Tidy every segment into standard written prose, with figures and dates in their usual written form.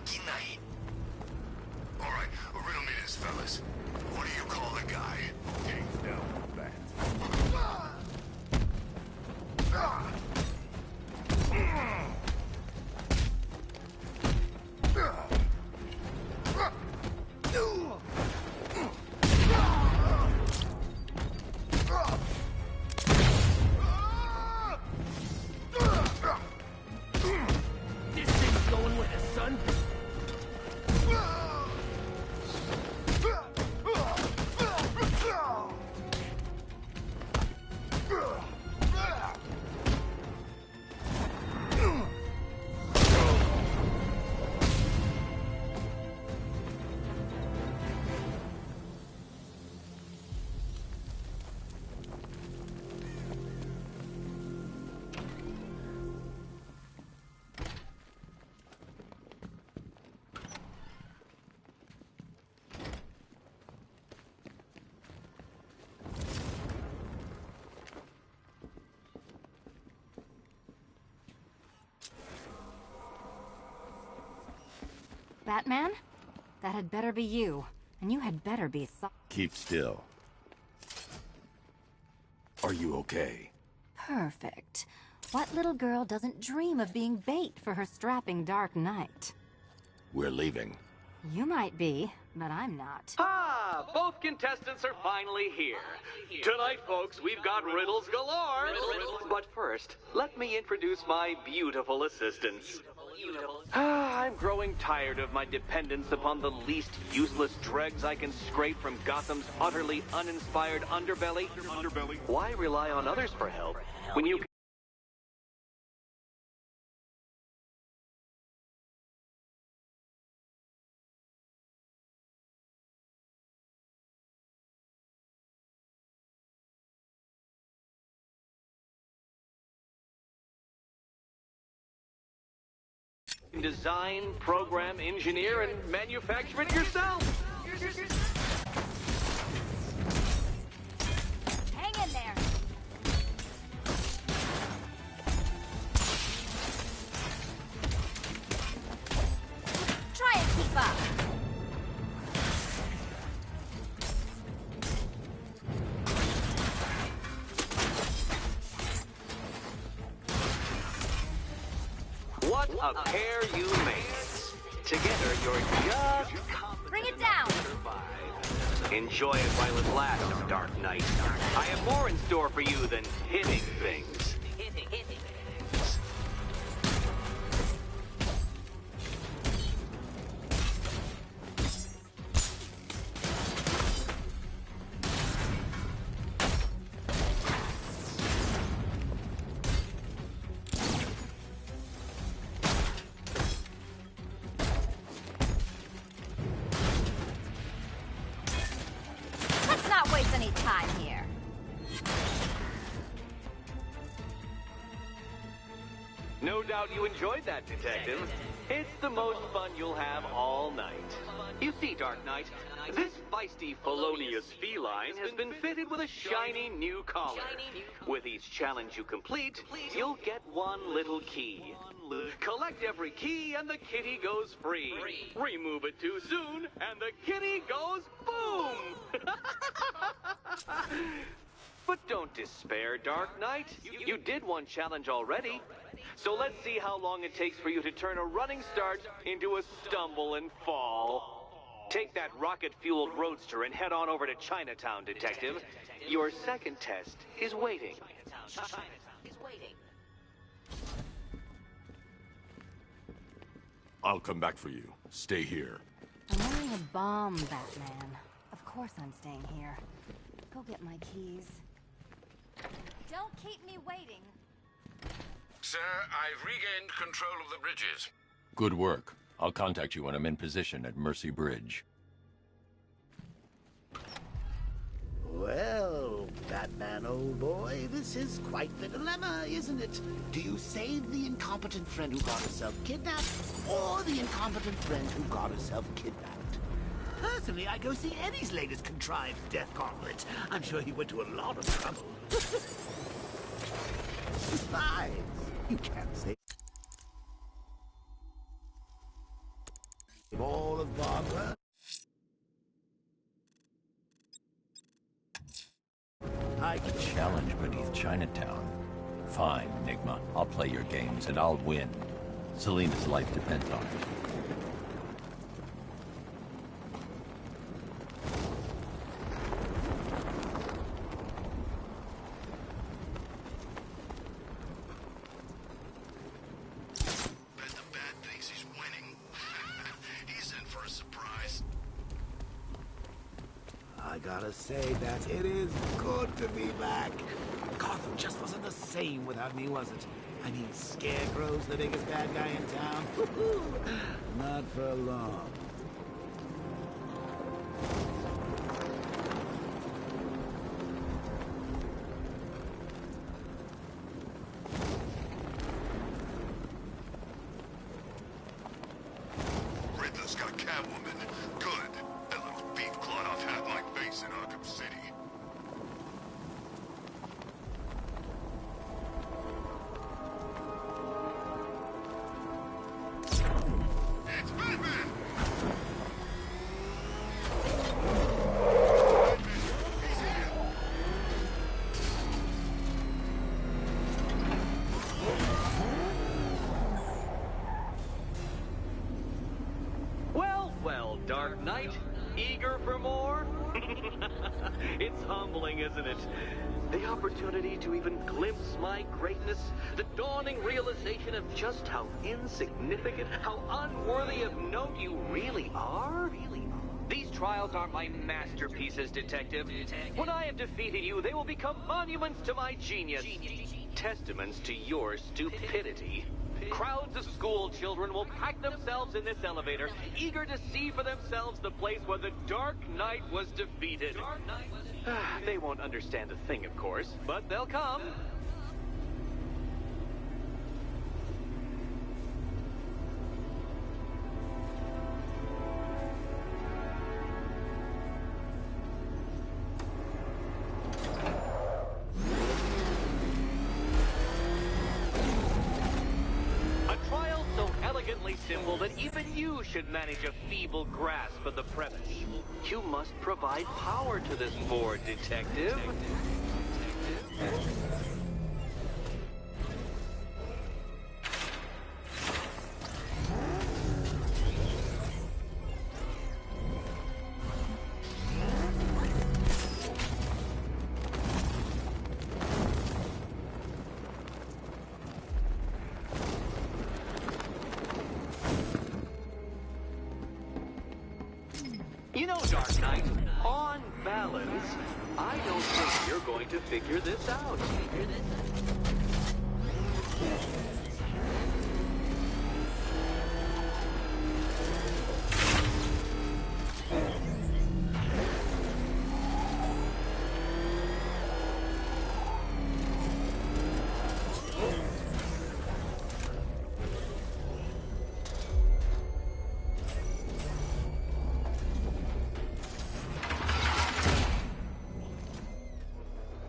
lucky night. All right, riddle me this, fellas. What do you call the guy? Hangs down with that. This thing's going with us, son. Batman? That had better be you. And you had better be Keep still. Are you okay? perfect. What little girl doesn't dream of being bait for her strapping Dark Knight? We're leaving. You might be, but I'm not. Ah, both contestants are finally here. Tonight, folks, we've got riddles galore. But first, let me introduce my beautiful assistants. I'm growing tired of my dependence upon the least useless dregs I can scrape from Gotham's utterly uninspired underbelly. Why rely on others for help when you design, program, engineer, and manufacture it yourself? Hang in there! Try and keep up! What a pair you make. Together, you're just... Bring it down! Enjoy it while it lasts, Dark Knight. I have more in store for you than hitting things. Let's not waste any time here. No doubt you enjoyed that, Detective. It's the most fun you'll have all night. You see, Dark Knight, this feisty, felonious feline has been fitted with a shiny new collar. With each challenge you complete, you'll get one little key. Collect every key and the kitty goes free. Remove it too soon and the kitty goes boom! But don't despair, Dark Knight. You did one challenge already. So let's see how long it takes for you to turn a running start into a stumble and fall. Take that rocket-fueled roadster and head on over to Chinatown, Detective. Your second test is waiting. I'll come back for you. Stay here. I'm wearing a bomb, Batman. Of course I'm staying here. Go get my keys. Don't keep me waiting. Sir, I've regained control of the bridges. Good work. I'll contact you when I'm in position at Mercy Bridge. Well, Batman, old boy, this is quite the dilemma, isn't it? Do you save the incompetent friend who got herself kidnapped, or the incompetent friend who got herself kidnapped? Personally, I go see Eddie's latest contrived death gauntlet. I'm sure he went to a lot of trouble. Besides, you can't say... All of Barbara. I can Challenge beneath Chinatown. Fine, Enigma. I'll play your games and I'll win. Selena's life depends on it. Bet the Bat thinks he's winning. He's in for a surprise. I gotta say that it is good to be back. Gotham just wasn't the same without me, was it? I mean, Scarecrow's the biggest bad guy in town. Not for long. Riddler's got Catwoman. Good. That little thief clawed off half my face in Arkham City. It's Batman! He's here! Well, well, Dark Knight, eager for more? It's humbling, isn't it? The opportunity to even glimpse my greatness, the dawning realization of just how insignificant, how unworthy of note you really are? These trials are my masterpieces, Detective. When I have defeated you, they will become monuments to my genius, testaments to your stupidity. Crowds of school children will pack themselves in this elevator, eager to see for themselves the place where the Dark Knight was defeated. They won't understand a thing, of course, but they'll come. A trial so elegantly simple that even you should manage a feeble grasp of the premise. You must provide power to this board, Detective. You know, Dark Knight, on balance, I don't think you're going to figure this out.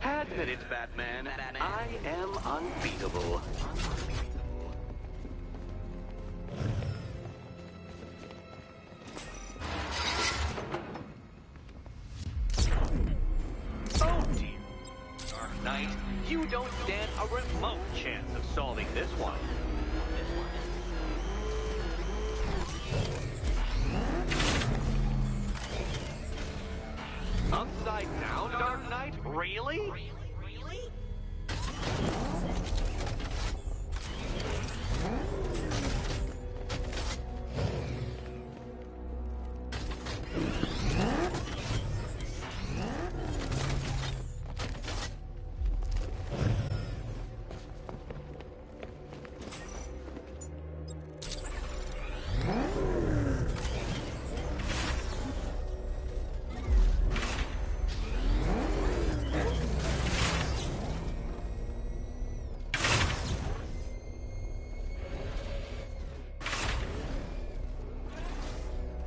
Admit it, Batman. I am unbeatable. Oh dear. Dark Knight, you don't stand a remote chance of solving this one. Upside down, Dark Knight? Really?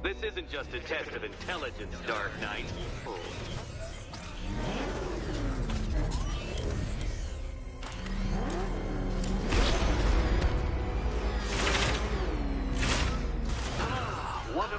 This isn't just a test of intelligence, Dark Knight. What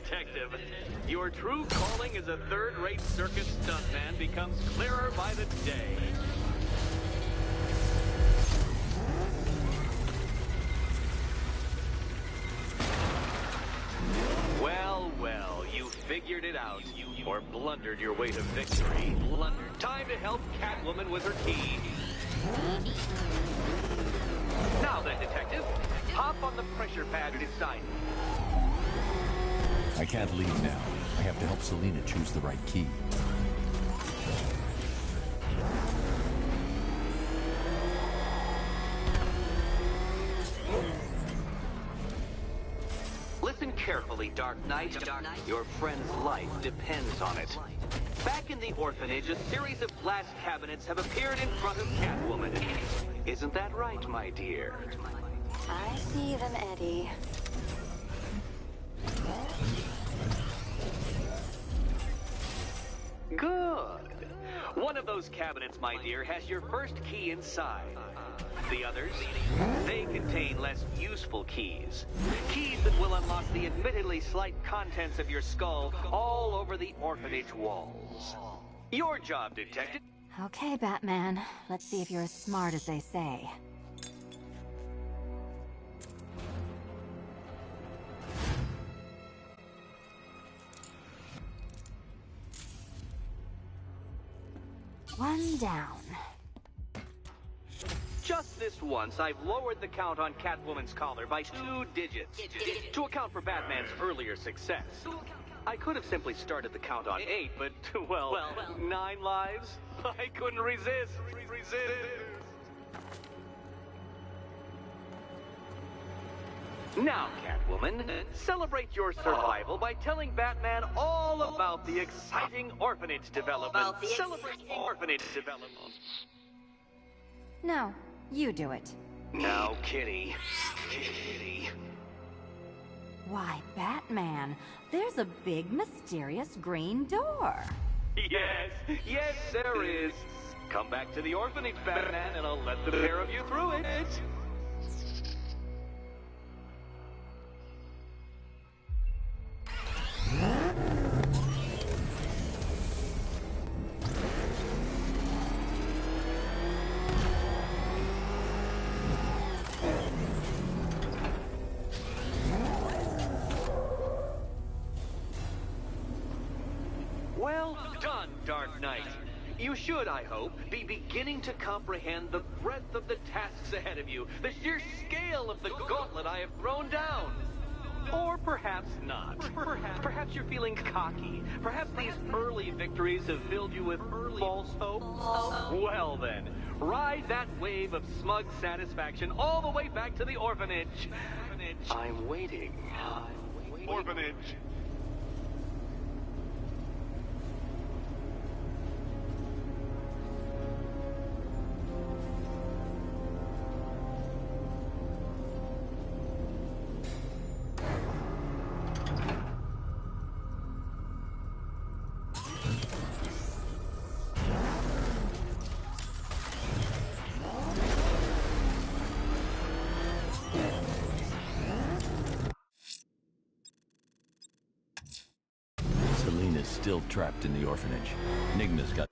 Detective. Your true calling as a third-rate circus stuntman becomes clearer by the day. Well, well, you figured it out. Or blundered your way to victory. Blundered. Time to help Catwoman with her key. Now then, Detective, hop on the pressure pad beside me. I can't leave now. I have to help Selina choose the right key. Listen carefully, Dark Knight. Your friend's life depends on it. Back in the orphanage, a series of glass cabinets have appeared in front of Catwoman. Isn't that right, my dear? I see them, Eddie. Good. One of those cabinets, my dear, has your first key inside. The others, they contain less useful keys. Keys that will unlock the admittedly slight contents of your skull all over the orphanage walls. Your job, Detective. Okay, Batman. Let's see if you're as smart as they say. One down. Just this once, I've lowered the count on Catwoman's collar by 2 digits to account for Batman's earlier success. I could have simply started the count on 8, but, well, 9 lives? I couldn't resist. Now, Catwoman, celebrate your survival by telling Batman all about the exciting orphanage development. Celebrate orphanage development. No, you do it. Now, Kitty. Kitty. Why, Batman, there's a big, mysterious green door. Yes, there is. Come back to the orphanage, Batman, and I'll let the pair of you through it. Well done, Dark Knight. You should, I hope, be beginning to comprehend the breadth of the tasks ahead of you, the sheer scale of the gauntlet I have thrown down. Or perhaps not. Perhaps you're feeling cocky. Perhaps these early victories have filled you with false hope. Well then, ride that wave of smug satisfaction all the way back to the orphanage. I'm waiting. Orphanage. Selina's still trapped in the orphanage. Enigma's got...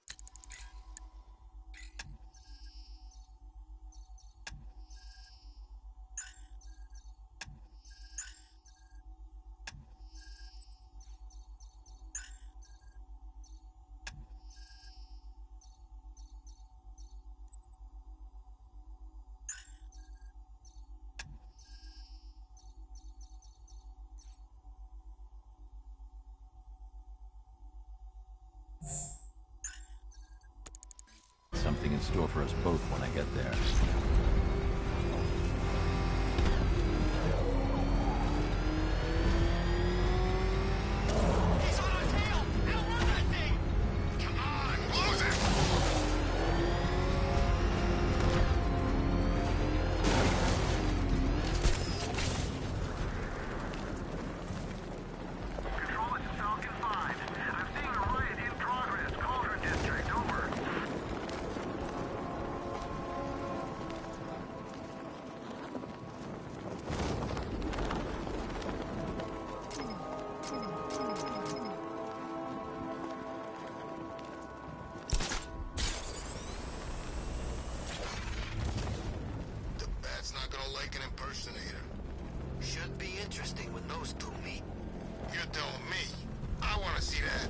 something in store for us both when I get there. He's on our tail! Outrun that thing! Come on, close it! Control, this is Falcon 5. I'm seeing a riot in progress. Cauldron District, over. like an impersonator. Should be interesting when those two meet. You're telling me. I want to see that.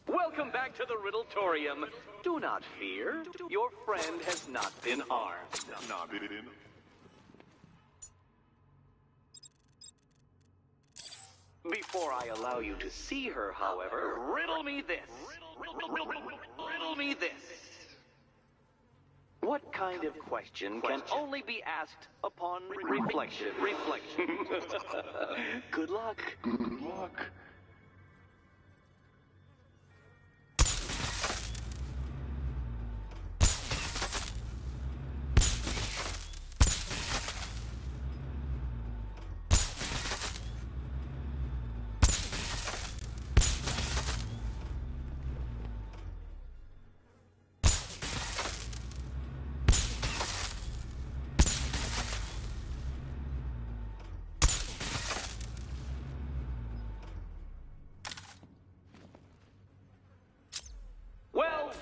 Welcome back to the Riddletorium. Do not fear. Your friend has not been harmed. Before I allow you to see her, however, riddle me this. Riddle me this. What kind of question can only be asked upon reflection? Good luck. Good luck.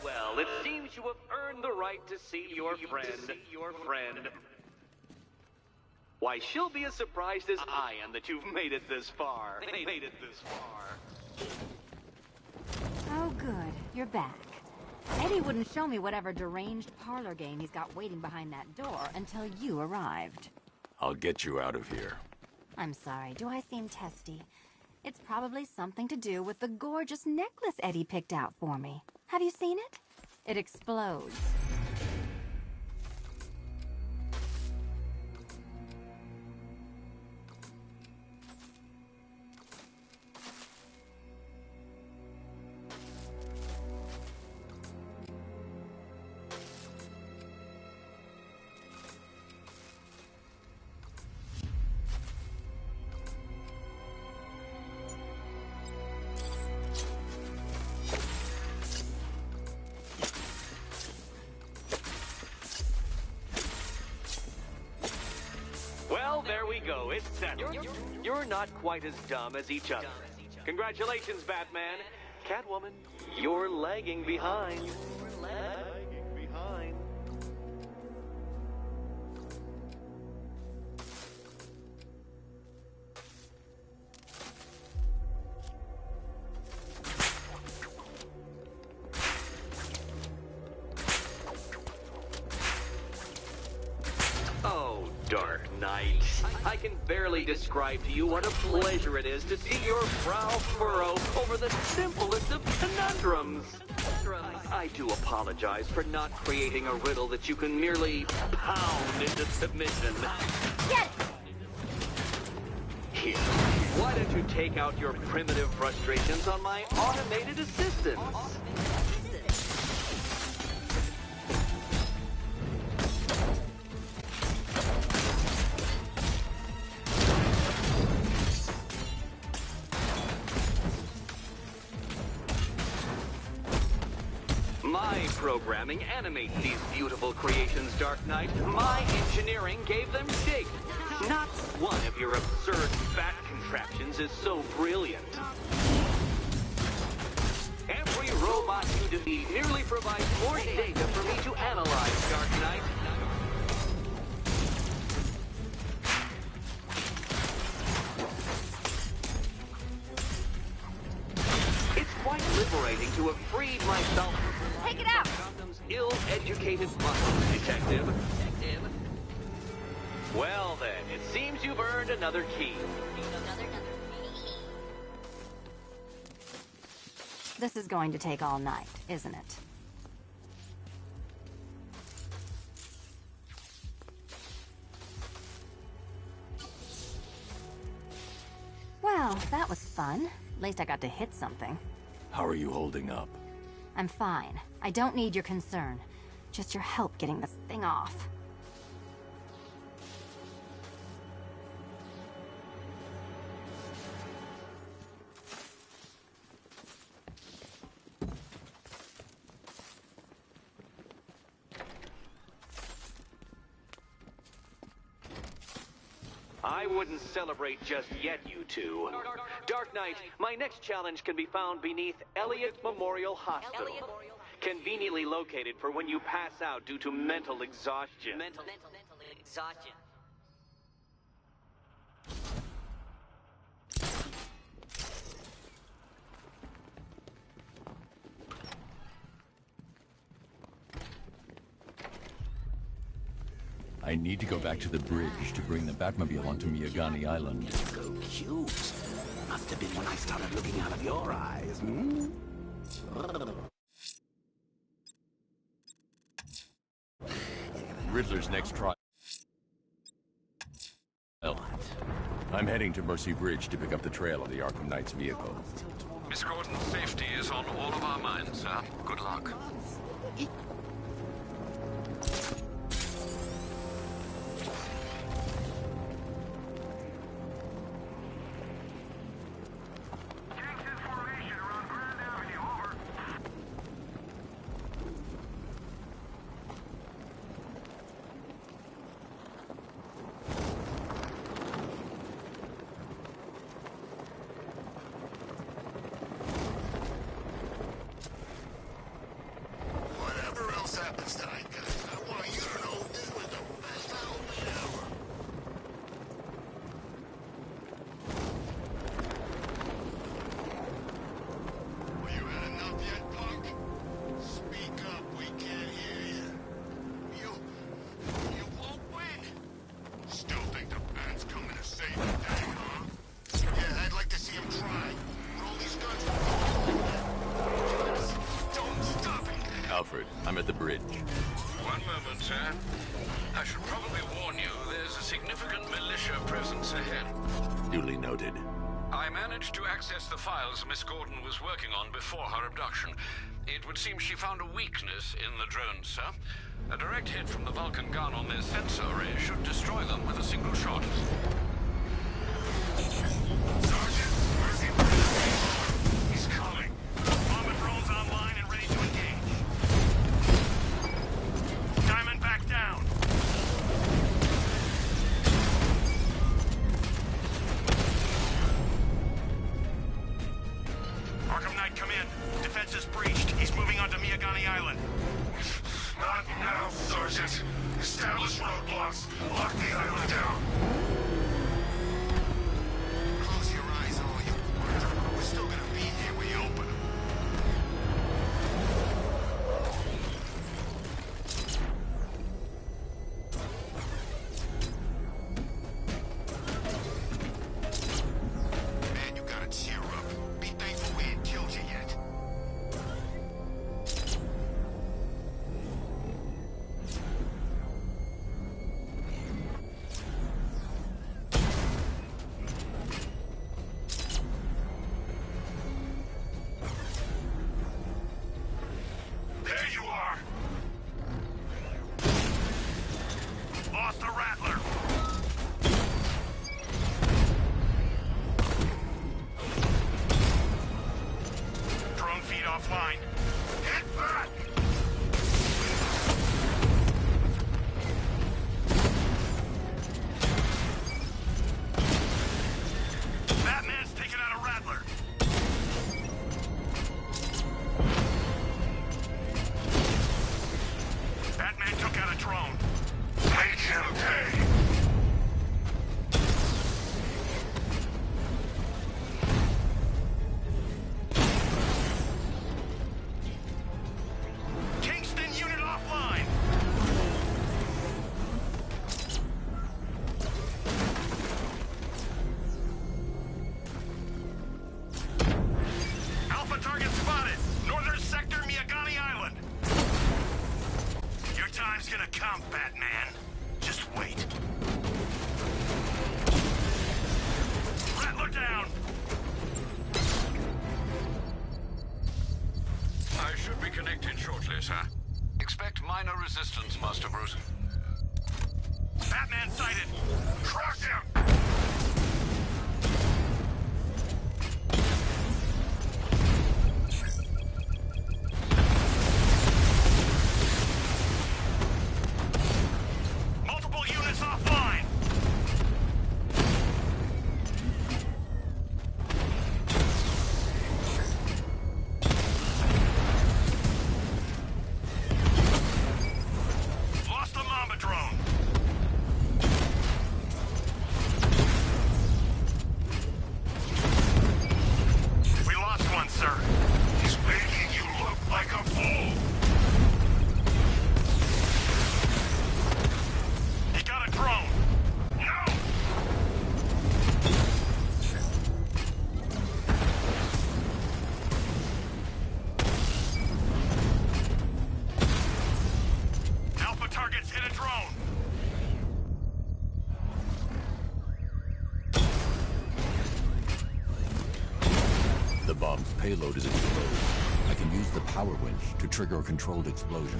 Well, it seems you have earned the right to see your friend. Why, she'll be as surprised as I am that you've made it this far. Oh, good. You're back. Eddie wouldn't show me whatever deranged parlor game he's got waiting behind that door until you arrived. I'll get you out of here. I'm sorry, do I seem testy? It's probably something to do with the gorgeous necklace Eddie picked out for me. Have you seen it? It explodes. There we go, it's settled. You're not quite as dumb as each other. Congratulations, Batman. Catwoman, you're lagging behind. Oh, Dark Knight. I can barely describe to you what a pleasure it is to see your brow furrow over the simplest of conundrums. I do apologize for not creating a riddle that you can merely pound into submission. Get it! Here, why don't you take out your primitive frustrations on my automated assistant? My programming animates these beautiful creations, Dark Knight. My engineering gave them shape. Not one of your absurd bat contraptions is so brilliant. Every robot you defeat merely provides more data for me to analyze, Dark Knight. It's quite liberating to have freed myself from Take it out! Gotham's ill-educated muscles, Detective. Well then, it seems you've earned another key. This is going to take all night, isn't it? Well, that was fun. At least I got to hit something. How are you holding up? I'm fine. I don't need your concern. Just your help getting this thing off. wouldn't celebrate just yet, you two. Dark Knight, my next challenge can be found beneath Elliott Memorial Hospital. Conveniently located for when you pass out due to mental exhaustion. Mental exhaustion. I need to go back to the bridge to bring the Batmobile onto Miyagani Island. So cute. Must have been when I started looking out of your eyes, hmm? Riddler's next trial. I'm heading to Mercy Bridge to pick up the trail of the Arkham Knight's vehicle. Miss Gordon's safety is on all of our minds, sir. Good luck. Whatever else happens tonight, guys, I want you to know this was the best Halloween ever. Well, you had enough yet, punk? Speak up, we can't hear you. You won't win. Still think the band's coming to save the day, huh? Yeah, I'd like to see him try. With all these guns, don't stop him. Alfred, I'm at the bridge. One moment, sir. I should probably warn you, there's a significant militia presence ahead. Duly noted. I managed to access the files Miss Gordon was working on before her abduction. It would seem she found a weakness in the drones, sir. A direct hit from the Vulcan gun on their sensor array should destroy them with a single shot. Sergeant, where's he? He's coming. Bomber drones online and ready to engage. Diamond back down. Arkham Knight, come in. Defense is breached. He's moving onto Miyagani Island. Not now, Sergeant. Establish roadblocks. Lock the island down. Close your eyes all you want. We're still gonna be here when you open them. Man, you gotta cheer up. Be thankful we ain't killed you yet. There you are. Lost the Rattler. Drone feed offline. Get back! Batman's taking out a Rattler. Batman took out a drone. Make him pay! Kingston unit offline. Alpha target spotted. Northern sector, Miyagani Island. Your time's gonna come, Batman. Just wait. Rattler down. I should be connected shortly, sir. Expect minor resistance, Master Bruce. Batman sighted. Crush him! Multiple units offline. payload is exposed, I can use the power winch to trigger a controlled explosion.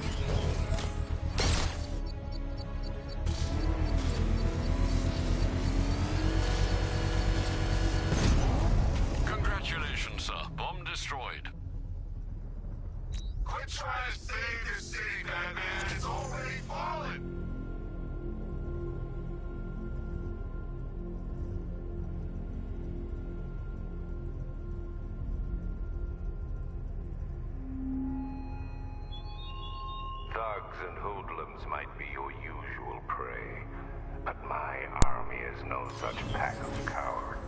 Congratulations, sir. Bomb destroyed. Quit trying to save this city, Batman. It's already fallen. Thugs and hoodlums might be your usual prey, but my army is no such pack of cowards.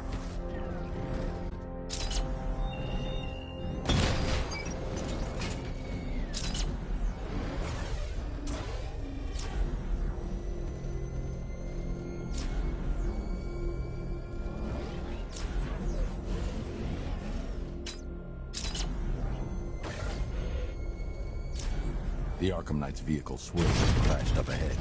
The Arkham Knight's vehicle swerved and crashed up ahead.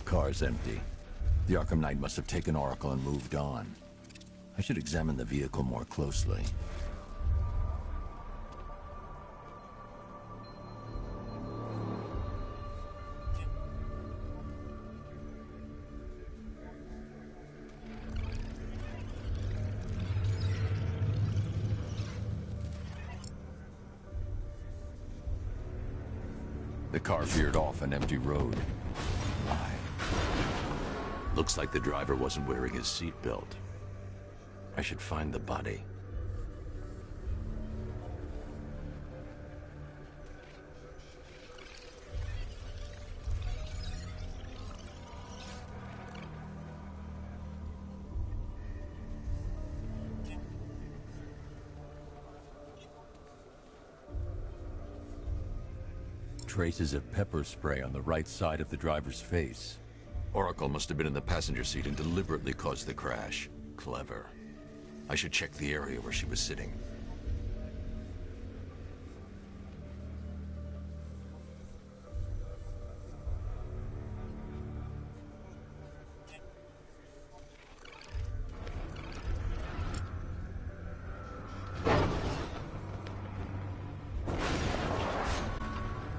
Car's empty. The Arkham Knight must have taken Oracle and moved on. I should examine the vehicle more closely. The car veered off an empty road. My. Looks like the driver wasn't wearing his seatbelt. I should find the body. Traces of pepper spray on the right side of the driver's face. Oracle must have been in the passenger seat and deliberately caused the crash. Clever. I should check the area where she was sitting.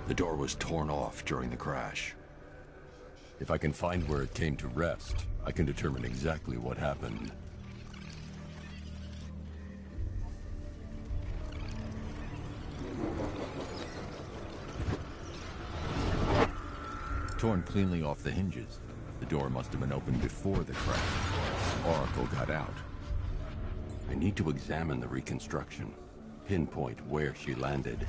The door was torn off during the crash. If I can find where it came to rest, I can determine exactly what happened. Torn cleanly off the hinges. The door must have been opened before the crash. Oracle got out. I need to examine the reconstruction, pinpoint where she landed.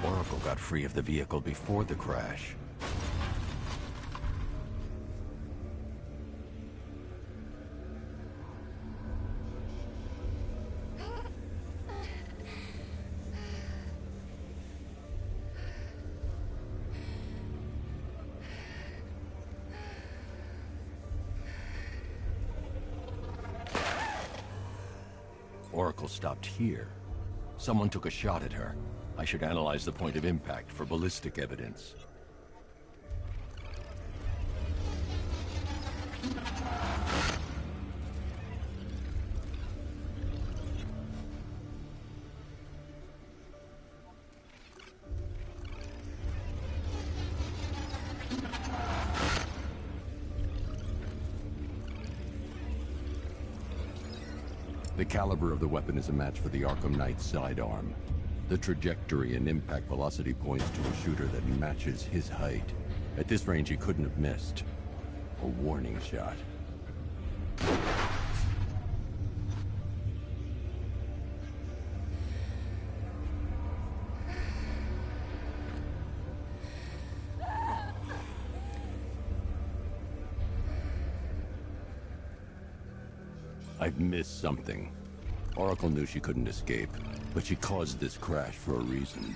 Oracle got free of the vehicle before the crash. Oracle stopped here. Someone took a shot at her. I should analyze the point of impact for ballistic evidence. The caliber of the weapon is a match for the Arkham Knight's sidearm. The trajectory and impact velocity points to a shooter that matches his height. At this range, he couldn't have missed. A warning shot. I've missed something. Oracle knew she couldn't escape, but she caused this crash for a reason.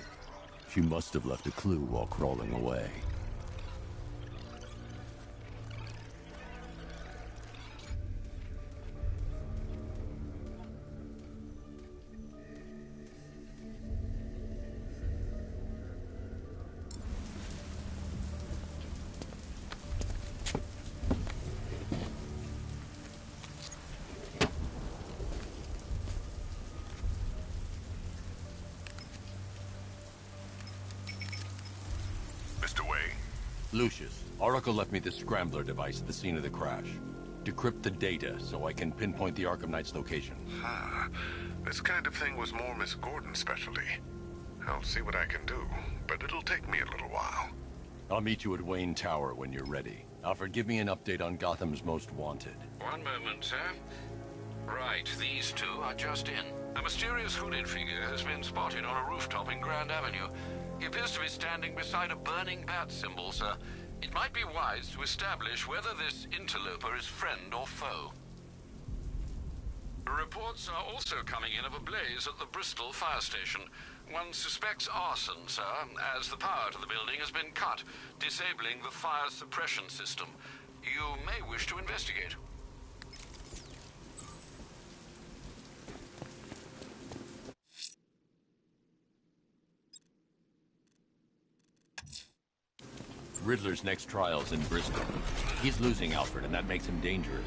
She must have left a clue while crawling away. Mr. Way? Lucius, Oracle left me this scrambler device at the scene of the crash. Decrypt the data so I can pinpoint the Arkham Knight's location. This kind of thing was more Miss Gordon's specialty. I'll see what I can do, but it'll take me a little while. I'll meet you at Wayne Tower when you're ready. Alfred, give me an update on Gotham's Most Wanted. One moment, sir. Right, these two are just in. A mysterious hooded figure has been spotted on a rooftop in Grand Avenue. He appears to be standing beside a burning bat symbol, sir. It might be wise to establish whether this interloper is friend or foe. Reports are also coming in of a blaze at the Bristol fire station. One suspects arson, sir, as the power to the building has been cut, disabling the fire suppression system. You may wish to investigate. Riddler's next trial's in Bristol. He's losing Alfred, and that makes him dangerous.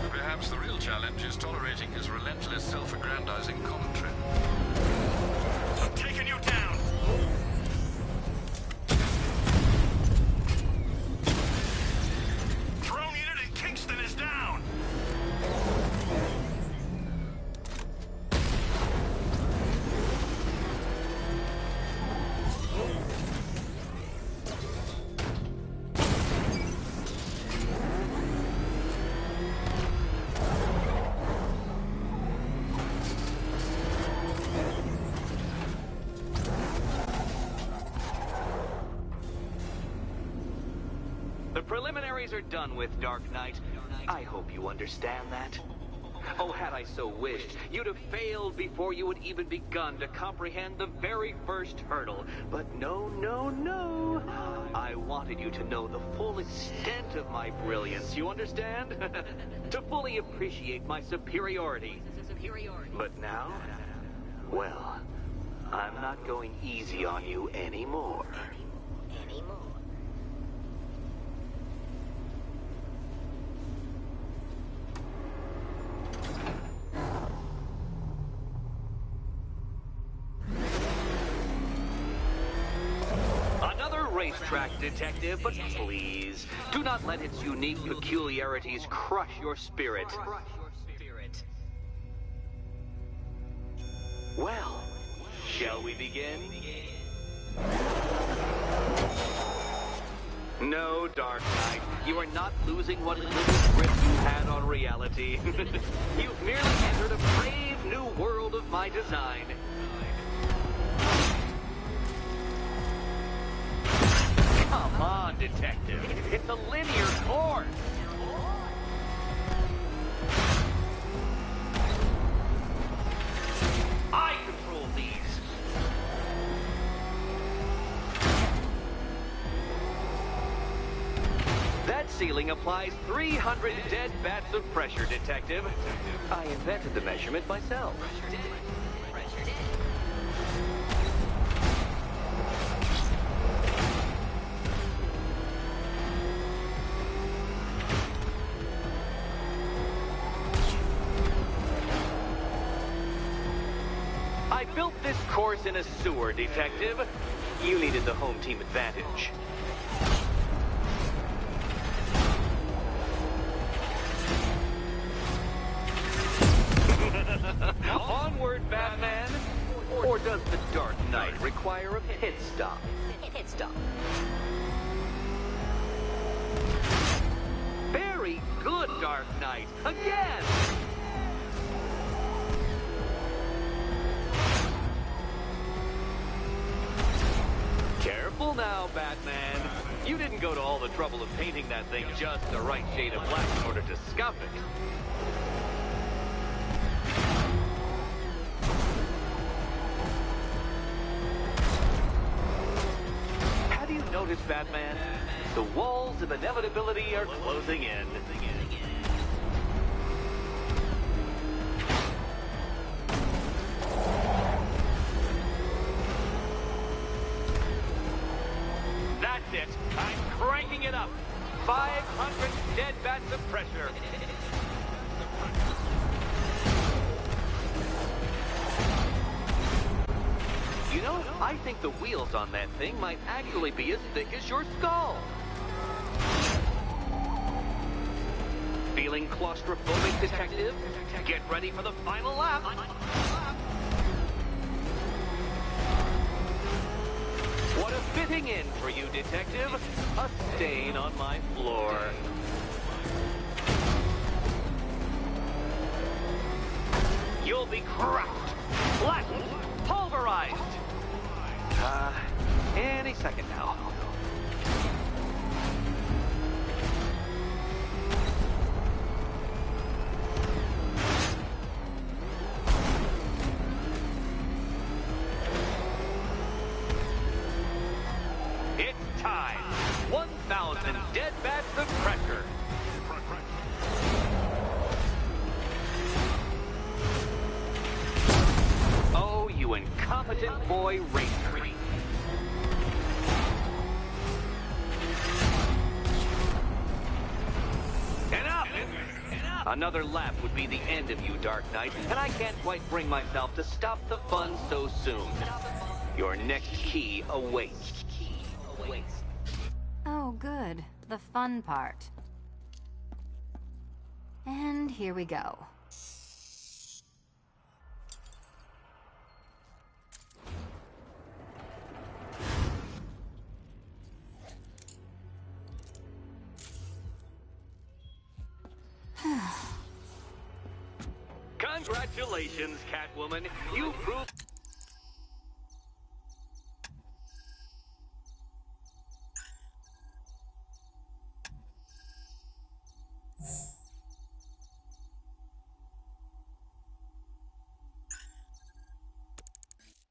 Perhaps the real challenge is tolerating his relentless self-aggrandizing commentary. I'm taking you down! Drone unit in Kingston is down! The preliminaries are done with, Dark Knight. I hope you understand that. Oh, had I so wished, you'd have failed before you had even begun to comprehend the very first hurdle. But no, no, no. I wanted you to know the full extent of my brilliance, you understand? To fully appreciate my superiority. But now, well, I'm not going easy on you anymore. Racetrack detective, but please, do not let its unique peculiarities crush your spirit. Well, shall we begin? No, Dark Knight, you are not losing what little grip you had on reality. You've merely entered a brave new world of my design. Come on, detective. It's a linear course. I control these. That ceiling applies 300 dead bats of pressure, detective. I invented the measurement myself. I built this course in a sewer, detective. You needed the home team advantage. Onward, Batman! Or does the Dark now, Batman. You didn't go to all the trouble of painting that thing just the right shade of black in order to scuff it. Have you noticed, Batman? The walls of inevitability are closing in. That's it. I'm cranking it up. 500 dead bats of pressure. You know, I think the wheels on that thing might actually be as thick as your skull. Feeling claustrophobic, Detective? Get ready for the final lap. What a fitting end for you, Detective. A stain on my floor. You'll be cracked, flattened, pulverized. Any second now. It's time. 1,000 dead bats of pressure. Oh, you incompetent boy racer. Enough! Another lap would be the end of you, Dark Knight, and I can't quite bring myself to stop the fun so soon. Your next key awaits. Oh, good. The fun part. And here we go. Congratulations, Catwoman. You proved...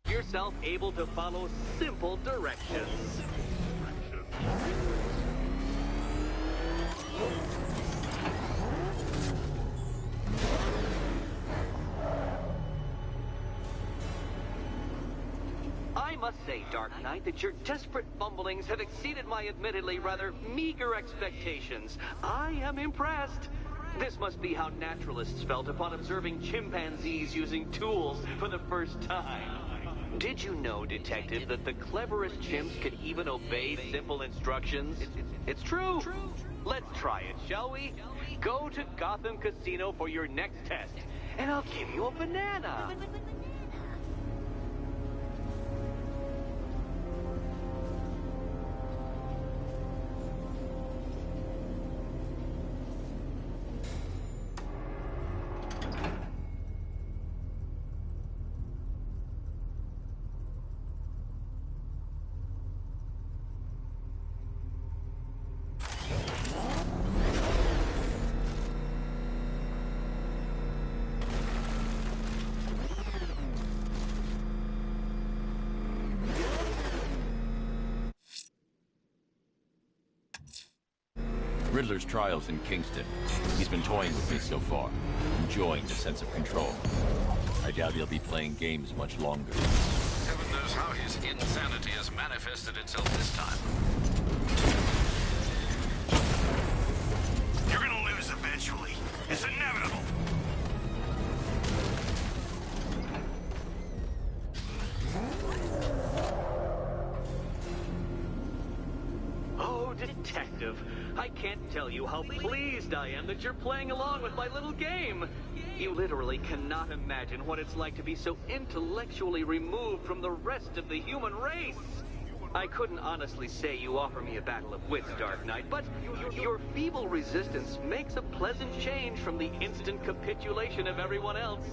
yourself able to follow simple directions. I must say, Dark Knight, that your desperate fumblings have exceeded my admittedly rather meager expectations. I am impressed. This must be how naturalists felt upon observing chimpanzees using tools for the first time. Did you know, Detective, that the cleverest chimps can even obey simple instructions? It's true. Let's try it, shall we? Go to Gotham Casino for your next test, and I'll give you a banana. Riddler's trial's in Kingston. He's been toying with me so far, enjoying the sense of control. I doubt he'll be playing games much longer. Heaven knows how his insanity has manifested itself this time. You're gonna lose eventually. It's inevitable. Oh, Detective, I can't tell you how pleased I am that you're playing along with my little game. You literally cannot imagine what it's like to be so intellectually removed from the rest of the human race. I couldn't honestly say you offer me a battle of wits, Dark Knight, but your feeble resistance makes a pleasant change from the instant capitulation of everyone else.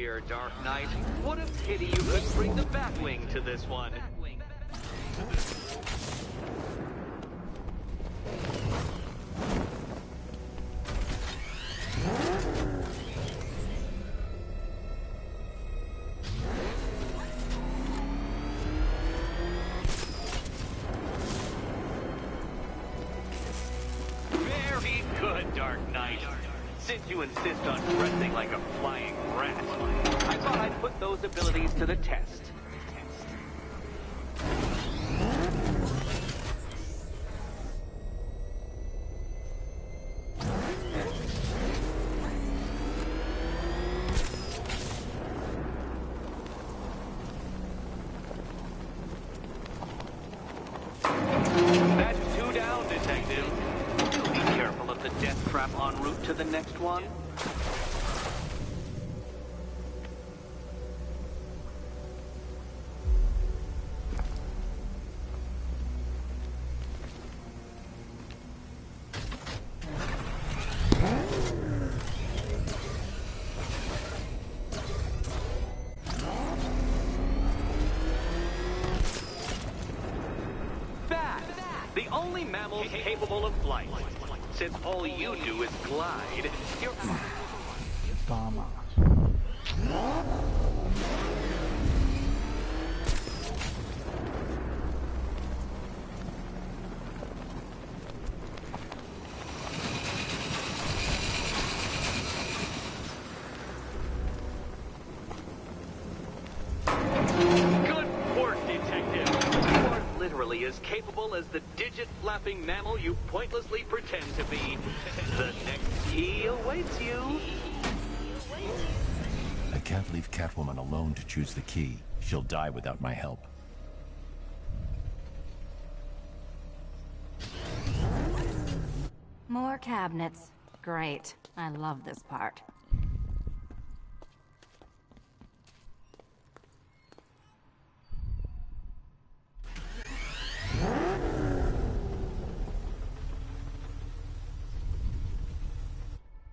dear, Dark Knight. What a pity you couldn't bring the Batwing to this one. Very good, Dark Knight. Since you insist on dressing like a flying rat, I thought I'd put those abilities to the test. That's 2 down, Detective. Do be careful of the death trap en route to the next one. The only mammal capable of flight. Since all you do is glide, you're... Toma. Good work, Detective. You are literally as capable as the digit-flapping mammal you pointlessly pretend to be. The next key awaits you. I can't leave Catwoman alone to choose the key. She'll die without my help. More cabinets. Great. I love this part.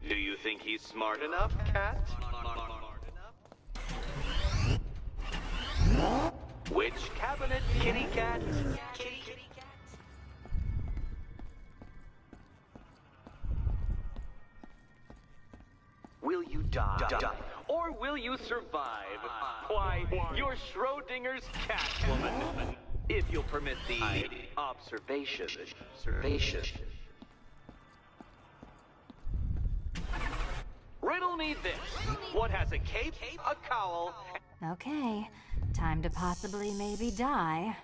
Do you think he's smart enough, Cat? Which cabinet, kitty cat? Will you die? Or will you survive? Why, you're Schrodinger's Catwoman. If you'll permit the observation. Riddle me this. What has a cape, a cowl... Okay. Time to possibly maybe die.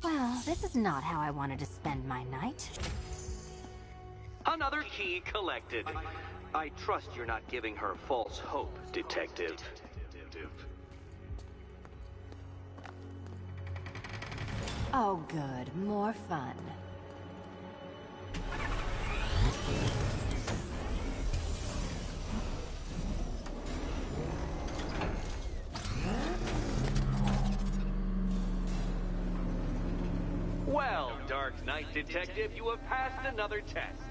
Well, this is not how I wanted to spend my night. Another key collected. I trust you're not giving her false hope, Detective. Oh, good. More fun. Well, Dark Knight Detective, you have passed another test.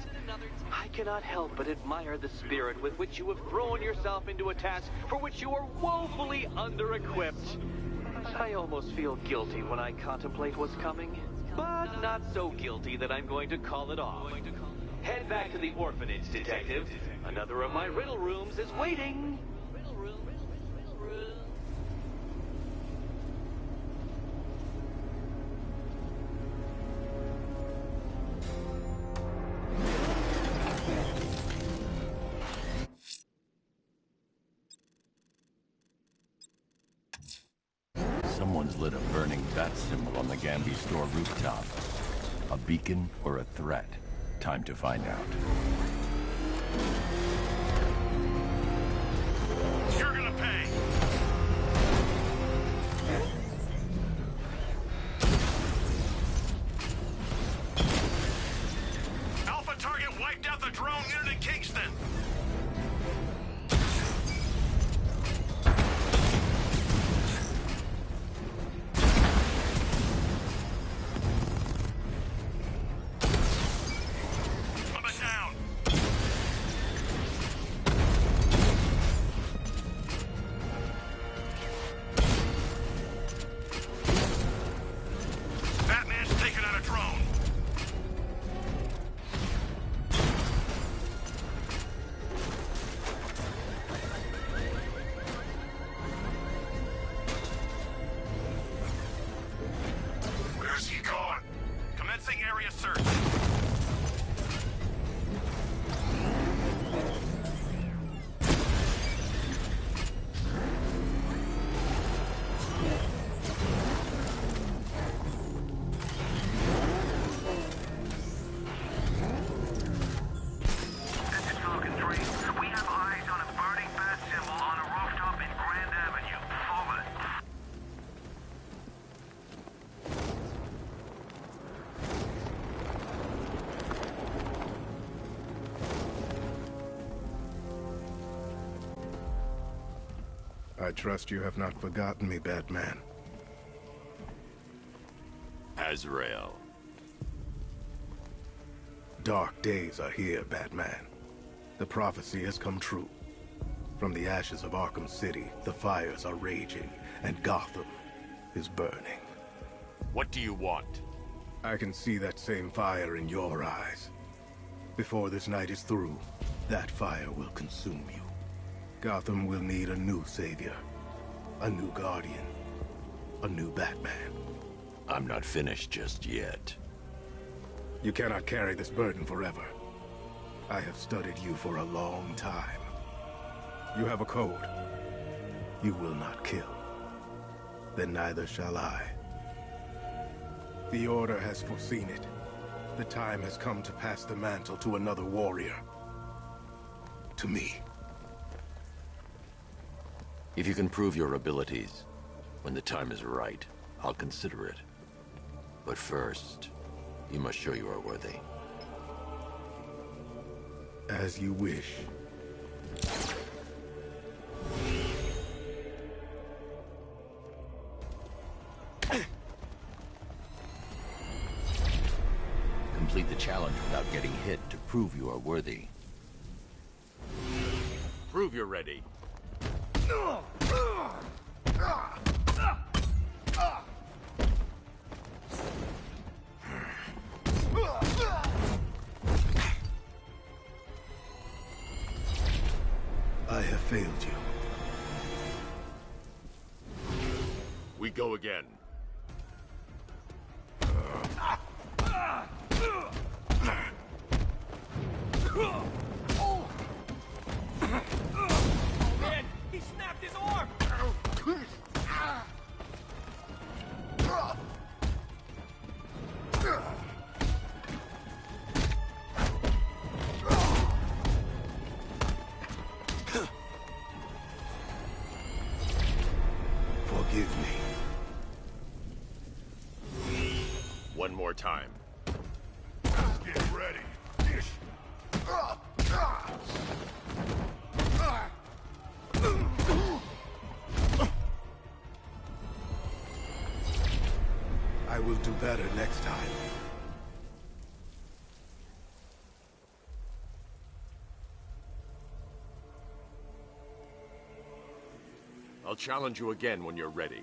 I cannot help but admire the spirit with which you have thrown yourself into a task for which you are woefully under-equipped. I almost feel guilty when I contemplate what's coming, but not so guilty that I'm going to call it off. Head back to the orphanage, Detective. Another of my riddle rooms is waiting. Someone's lit a burning bat symbol on the Gamby store rooftop. A beacon or a threat? Time to find out. You're gonna pay. Alpha target wiped out the drone unit in Kingston. I trust you have not forgotten me, Batman. Azrael. Dark days are here, Batman. The prophecy has come true. From the ashes of Arkham City, the fires are raging, and Gotham is burning. What do you want? I can see that same fire in your eyes. Before this night is through, that fire will consume you. Gotham will need a new savior, a new guardian, a new Batman. I'm not finished just yet. You cannot carry this burden forever. I have studied you for a long time. You have a code. You will not kill. Then neither shall I. The Order has foreseen it. The time has come to pass the mantle to another warrior. To me. If you can prove your abilities, when the time is right, I'll consider it. But first, you must show you are worthy. As you wish. Complete the challenge without getting hit to prove you are worthy. Prove you're ready. I have failed you. We go again. Man, he snapped his arm! Forgive me. One more time. Get ready. I will do better next time. I'll challenge you again when you're ready.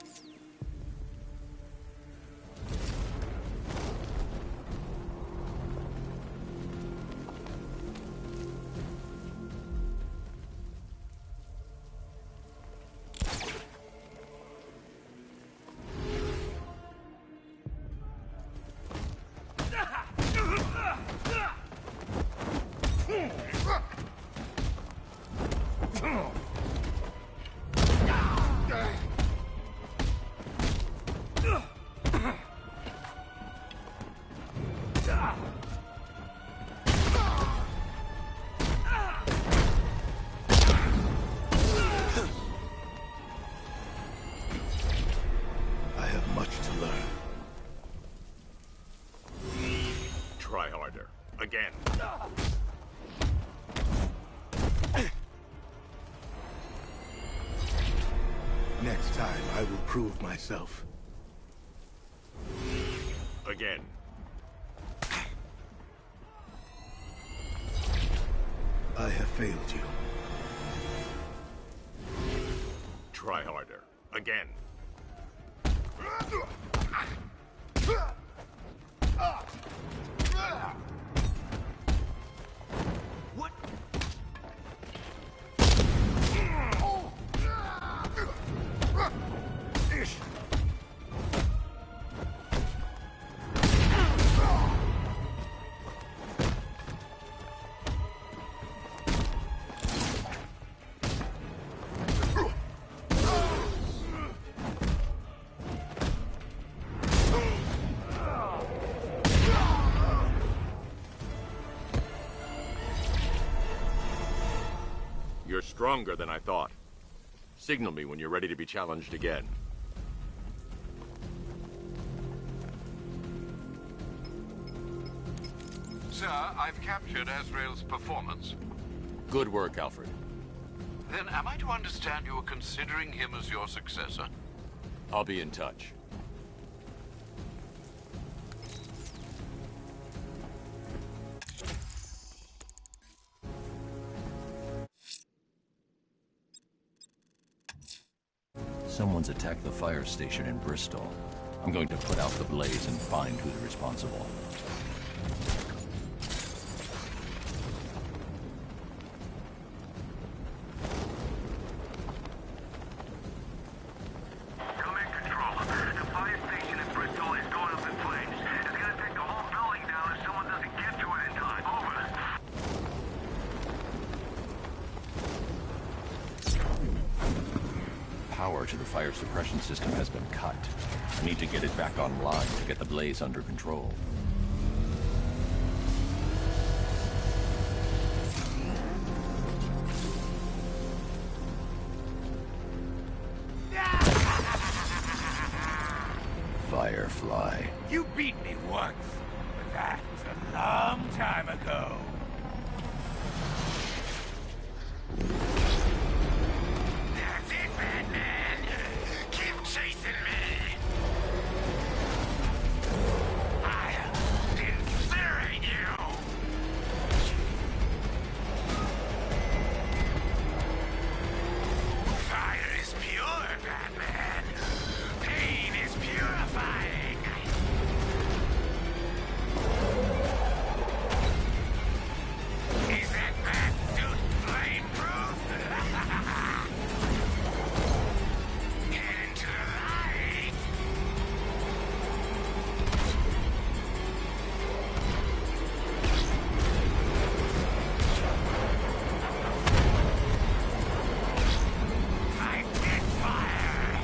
I have much to learn. Try harder. Again. Next time, I will prove myself. Again. I have failed you. Try harder. Again. What? You're stronger than I thought. Signal me when you're ready to be challenged again. Sir, I've captured Azrael's performance. Good work, Alfred. Then am I to understand you are considering him as your successor? I'll be in touch. Someone's attacked the fire station in Bristol. I'm going to put out the blaze and find who's responsible. Command control. The fire station in Bristol is going up in flames. It's gonna take the whole building down if someone doesn't get to it in time. Over. Power to the fire suppression system has been cut. I need to get it back online to get the blaze under control. Firefly. You beat me once, but that was a long time ago. That's it, Batman! Keep chasing me! I'll incinerate you! Fire is pure, Batman! Pain is purifying! Is that bat suit flame-proof? Head into the light! Fight this fire!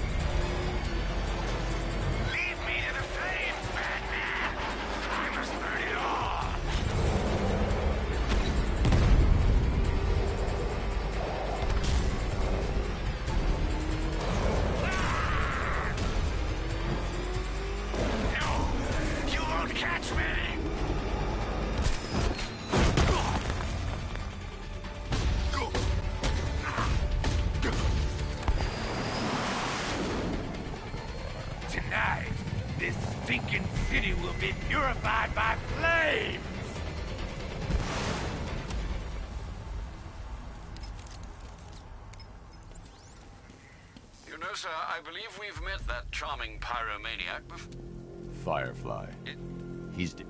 Lead me to the flames, Batman! I must burn it all! No! You won't catch me! Tonight, this stinking city will be purified by flames! You know, sir, I believe we've met that charming pyromaniac before. Firefly. He's dead.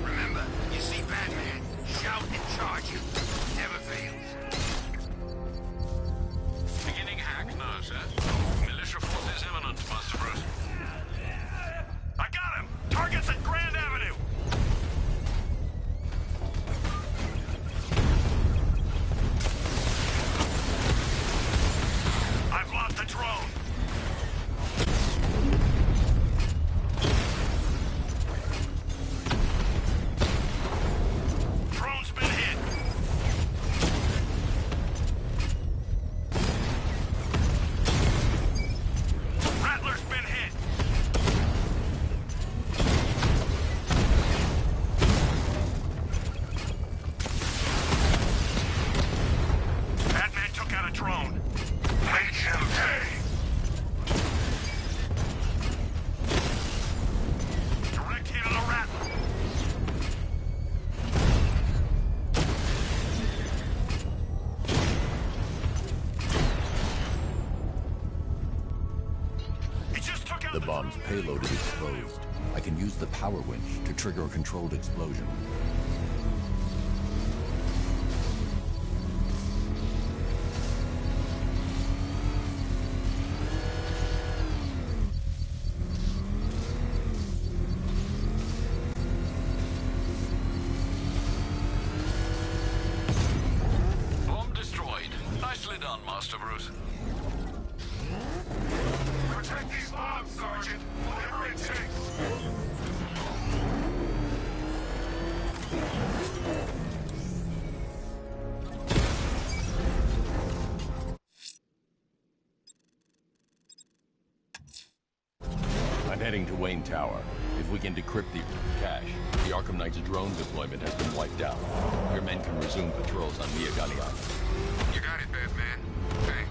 Remember, you see Batman, shout and charge him. Never fails. Beginning hack now, sir. Militia force is imminent, Master Bruce. I got him! Target's at Grand Avenue! I've lost the drone! Drone's been hit! Rattler's been hit! Batman took out a drone. Make him pay! Direct hit on the Rattler. He just took out The bomb's payload is exposed. I can use the power winch to trigger a controlled explosion. Bomb destroyed. Nicely done, Master Bruce. Protect these bombs, Sergeant! Whatever it takes! heading to Wayne Tower. If we can decrypt the cache, the Arkham Knight's drone deployment has been wiped out. Your men can resume patrols on Miyagani Island. You got it, Batman. Thanks.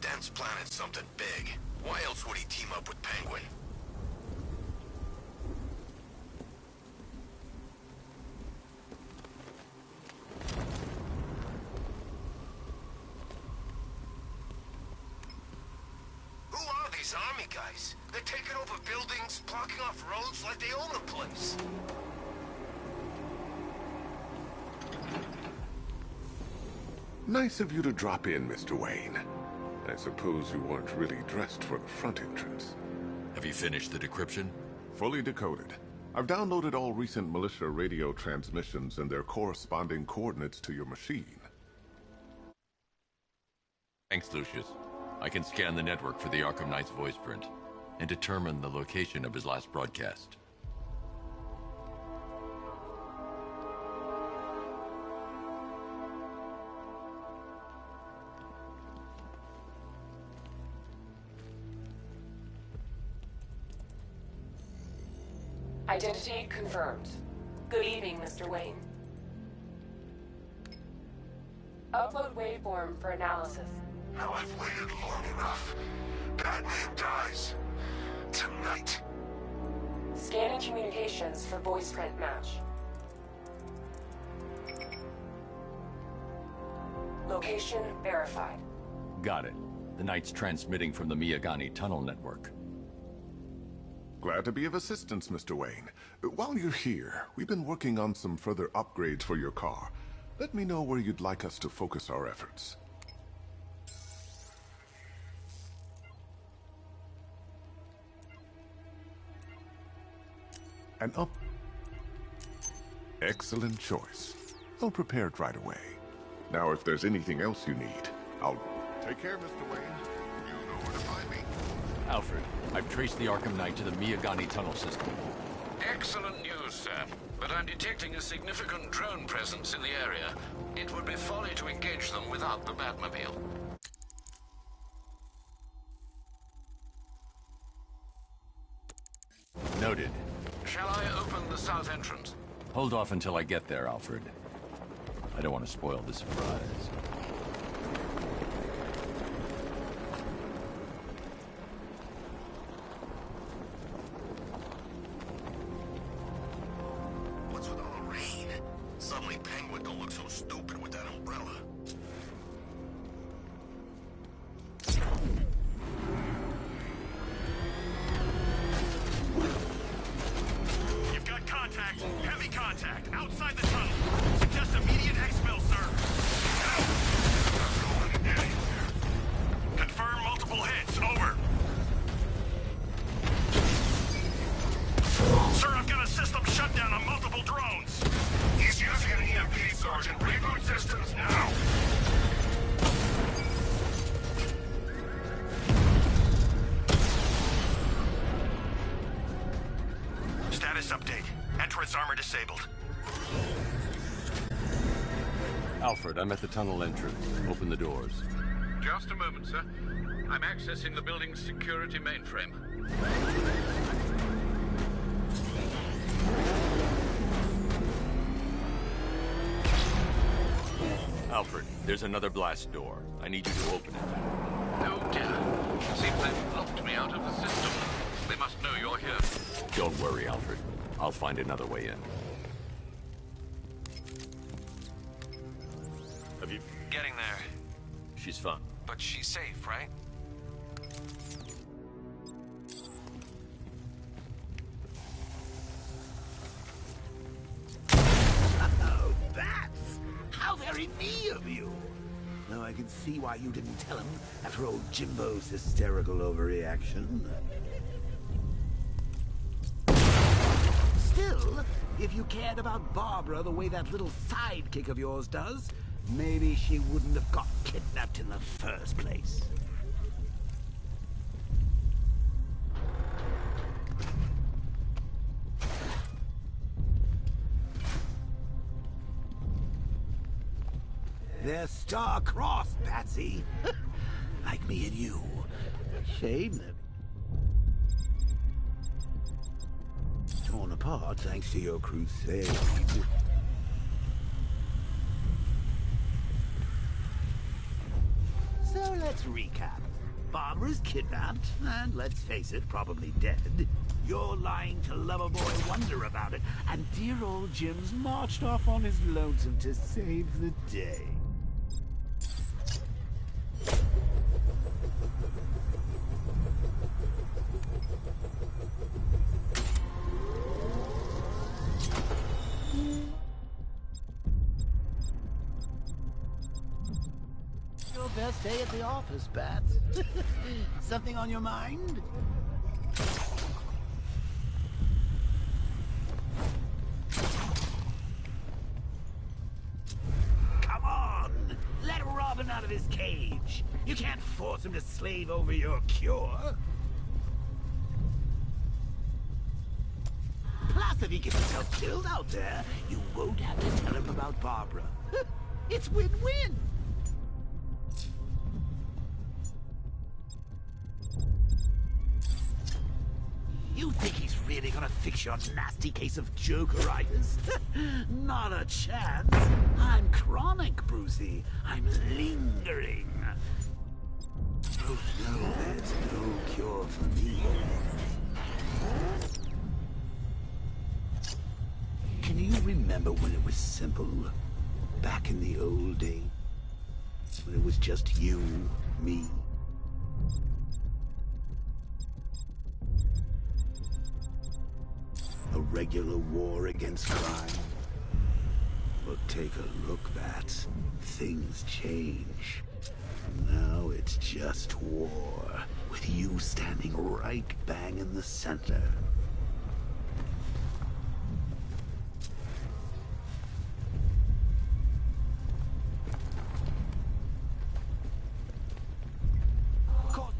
Dent's planet's something big. Why else would he team up with Penguin? Who are these army guys? They're taking over buildings, blocking off roads like they own the place. Nice of you to drop in, Mr. Wayne. I suppose you weren't really dressed for the front entrance. Have you finished the decryption? Fully decoded. I've downloaded all recent militia radio transmissions and their corresponding coordinates to your machine. Thanks, Lucius. I can scan the network for the Arkham Knight's voice print and determine the location of his last broadcast. Identity confirmed. Good evening, Mr. Wayne. Upload waveform for analysis. Now I've waited long enough. Batman dies. Tonight. Scanning communications for voice print match. Location verified. Got it. The Knight's transmitting from the Miyagani tunnel network. Glad to be of assistance, Mr. Wayne. While you're here, we've been working on some further upgrades for your car. Let me know where you'd like us to focus our efforts. Excellent choice. I'll prepare it right away. Now, if there's anything else you need, I'll... Take care, Mr. Wayne. You know where to find me. Alfred, I've traced the Arkham Knight to the Miyagani tunnel system. Excellent news, sir. But I'm detecting a significant drone presence in the area. It would be folly to engage them without the Batmobile. Noted. Shall I open the south entrance? Hold off until I get there, Alfred. I don't want to spoil the surprise. What's with all the rain? Suddenly Penguin don't look so stupid with that umbrella. You've got contact. Heavy contact. Outside the tunnel. Suggest immediate exfil, sir. Confirm multiple hits. Over. Sir, I've got a system shutdown on multiple drones. He's using an EMP, Sergeant. Reboot systems now. Status update. Entrance armor disabled. Alfred, I'm at the tunnel entrance. Open the doors. Just a moment, sir. I'm accessing the building's security mainframe. Alfred, there's another blast door. I need you to open it. Oh dear. Seems they've locked me out of the system. They must know you're here. Don't worry, Alfred. I'll find another way in. Have you... Getting there. She's fine. But she's safe, right? Oh, bats! How very me of you! Now I can see why you didn't tell him after old Jimbo's hysterical overreaction. Still, If you cared about Barbara the way that little sidekick of yours does, maybe she wouldn't have got kidnapped in the first place. They're star-crossed, Patsy. Like me and you. Shame that torn apart thanks to your crusade. So let's recap. Barbara's kidnapped, and let's face it, probably dead. You're lying to Loverboy Wonder about it, and dear old Jim's marched off on his lonesome to save the day. Your best day at the office, Bats. Something on your mind? Come on! Let Robin out of his cage. You can't force him to slave over your cure. Plus, if he gets himself killed out there, you won't have to tell him about Barbara. It's win-win. You think he's really gonna fix your nasty case of Jokeritis? Not a chance. I'm chronic, Brucey. I'm lingering. Oh no, there's no cure for me. Can you remember when it was simple? Back in the old days? When it was just you, me, a regular war against crime? But take a look, Bats. Things change. Now it's just war, with you standing right bang in the center. Of course,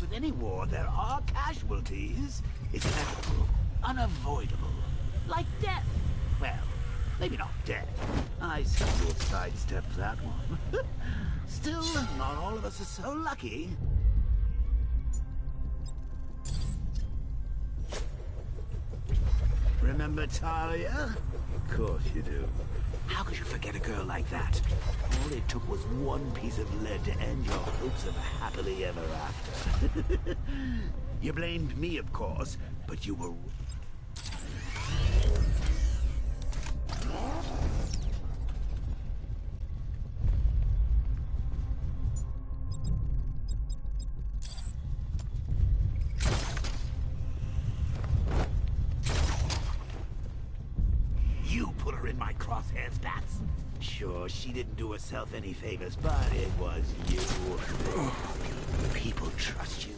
with any war, there are casualties. It's inevitable, unavoidable, like death. Well, maybe not death. I seem to have sidestepped that one. Still, not all of us are so lucky. Remember Talia? Of course you do. How could you forget a girl like that? All it took was one piece of lead to end your hopes of a happily ever after. You blamed me, of course, but you were... You put her in my crosshairs, Bats. Sure, she didn't do herself any favors, but it was you. People trust you.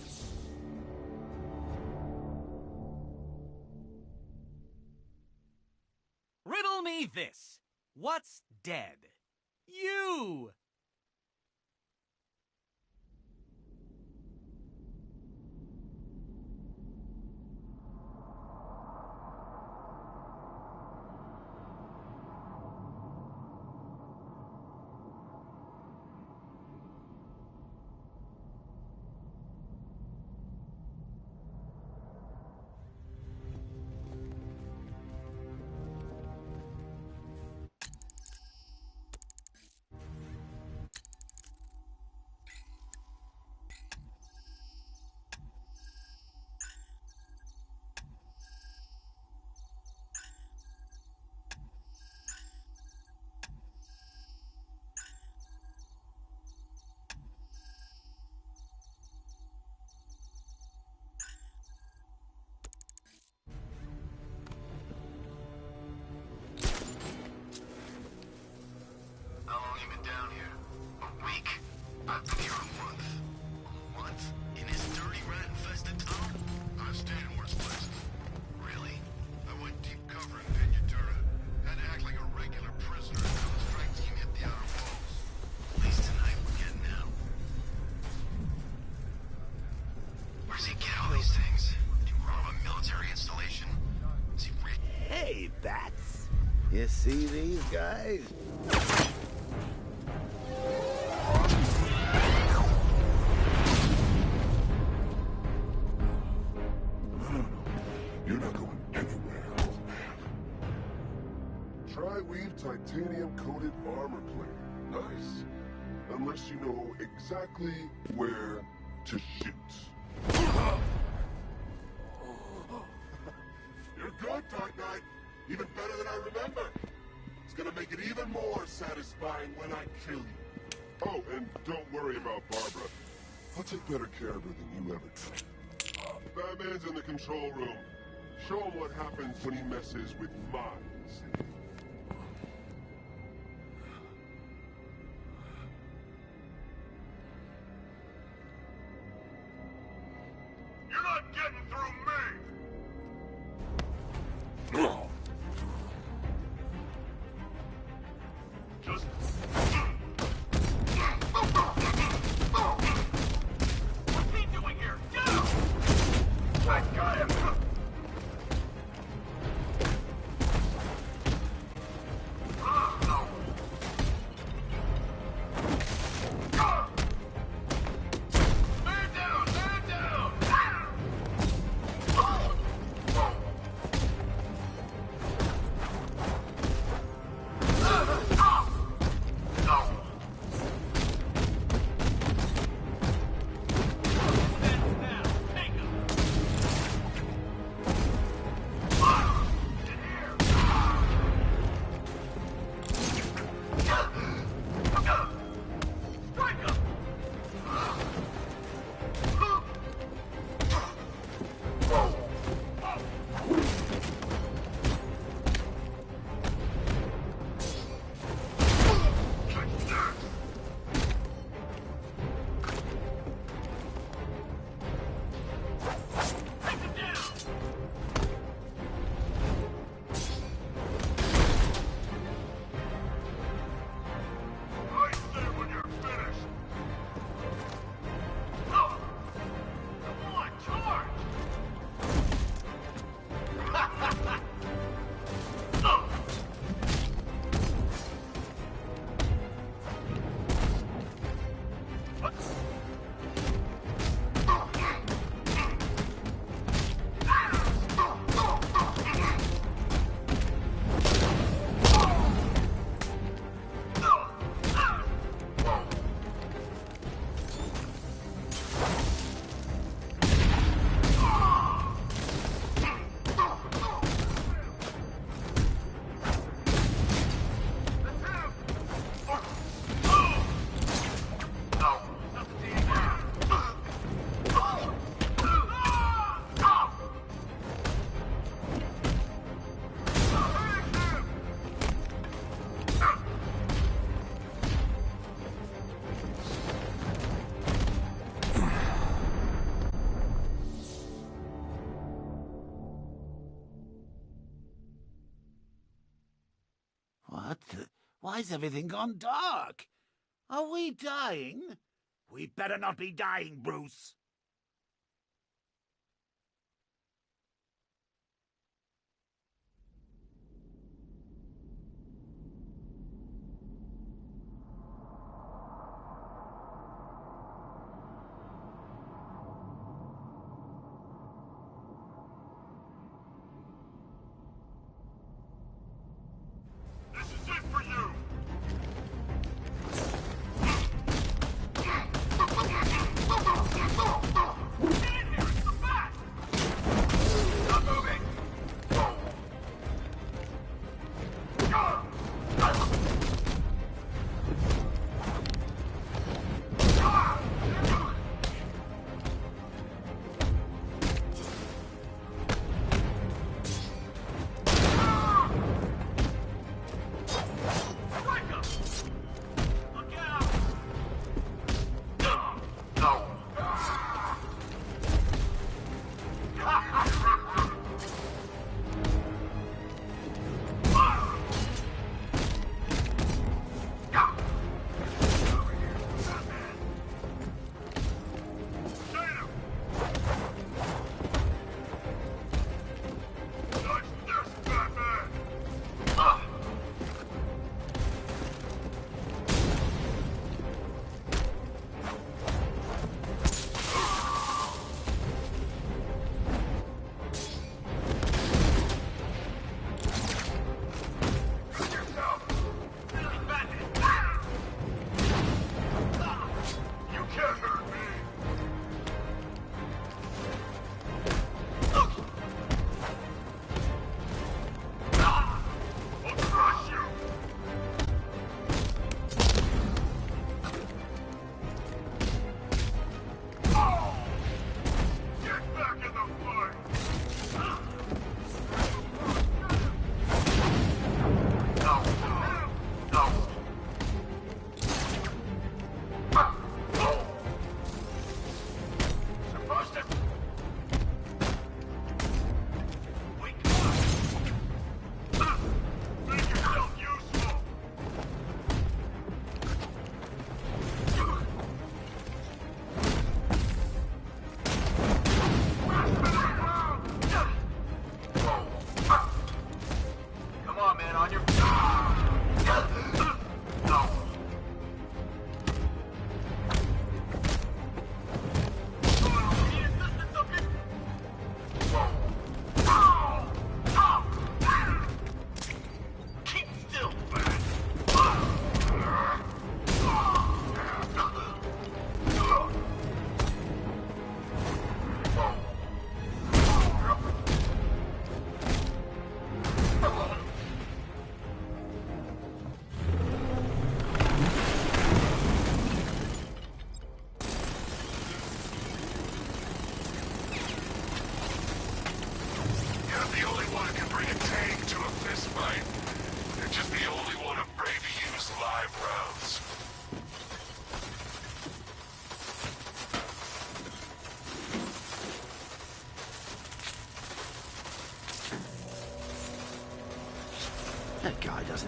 Riddle me this. What's dead? You! See these guys? No. You're not going anywhere, old man. Tri-weave titanium-coated armor plate. Nice. Unless you know exactly where to shoot. You're good, Dark Knight. Even better than I remember. It's gonna make it even more satisfying when I kill you. Oh, and don't worry about Barbara. I'll take better care of her than you ever did. Batman's in the control room. Show him what happens when he messes with my safety. You're not getting through me! Just... What's he doing here? Get him! I got him! Why's everything gone dark? Are we dying? We better not be dying, Bruce. This is it for you!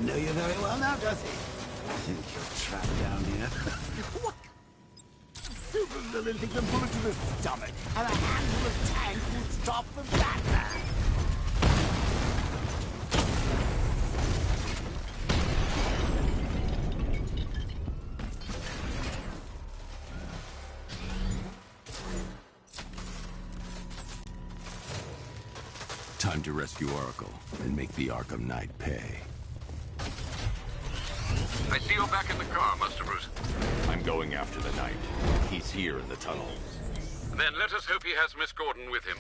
doesn't know you very well now, does he? I think you're trapped down here. What? Supervillain takes a bullet to the stomach, and a handful of tanks will stop the Batman. Time to rescue Oracle and make the Arkham Knight pay. I see you're back in the car, Master Bruce. I'm going after the Knight. He's here in the tunnel. Then let us hope he has Miss Gordon with him.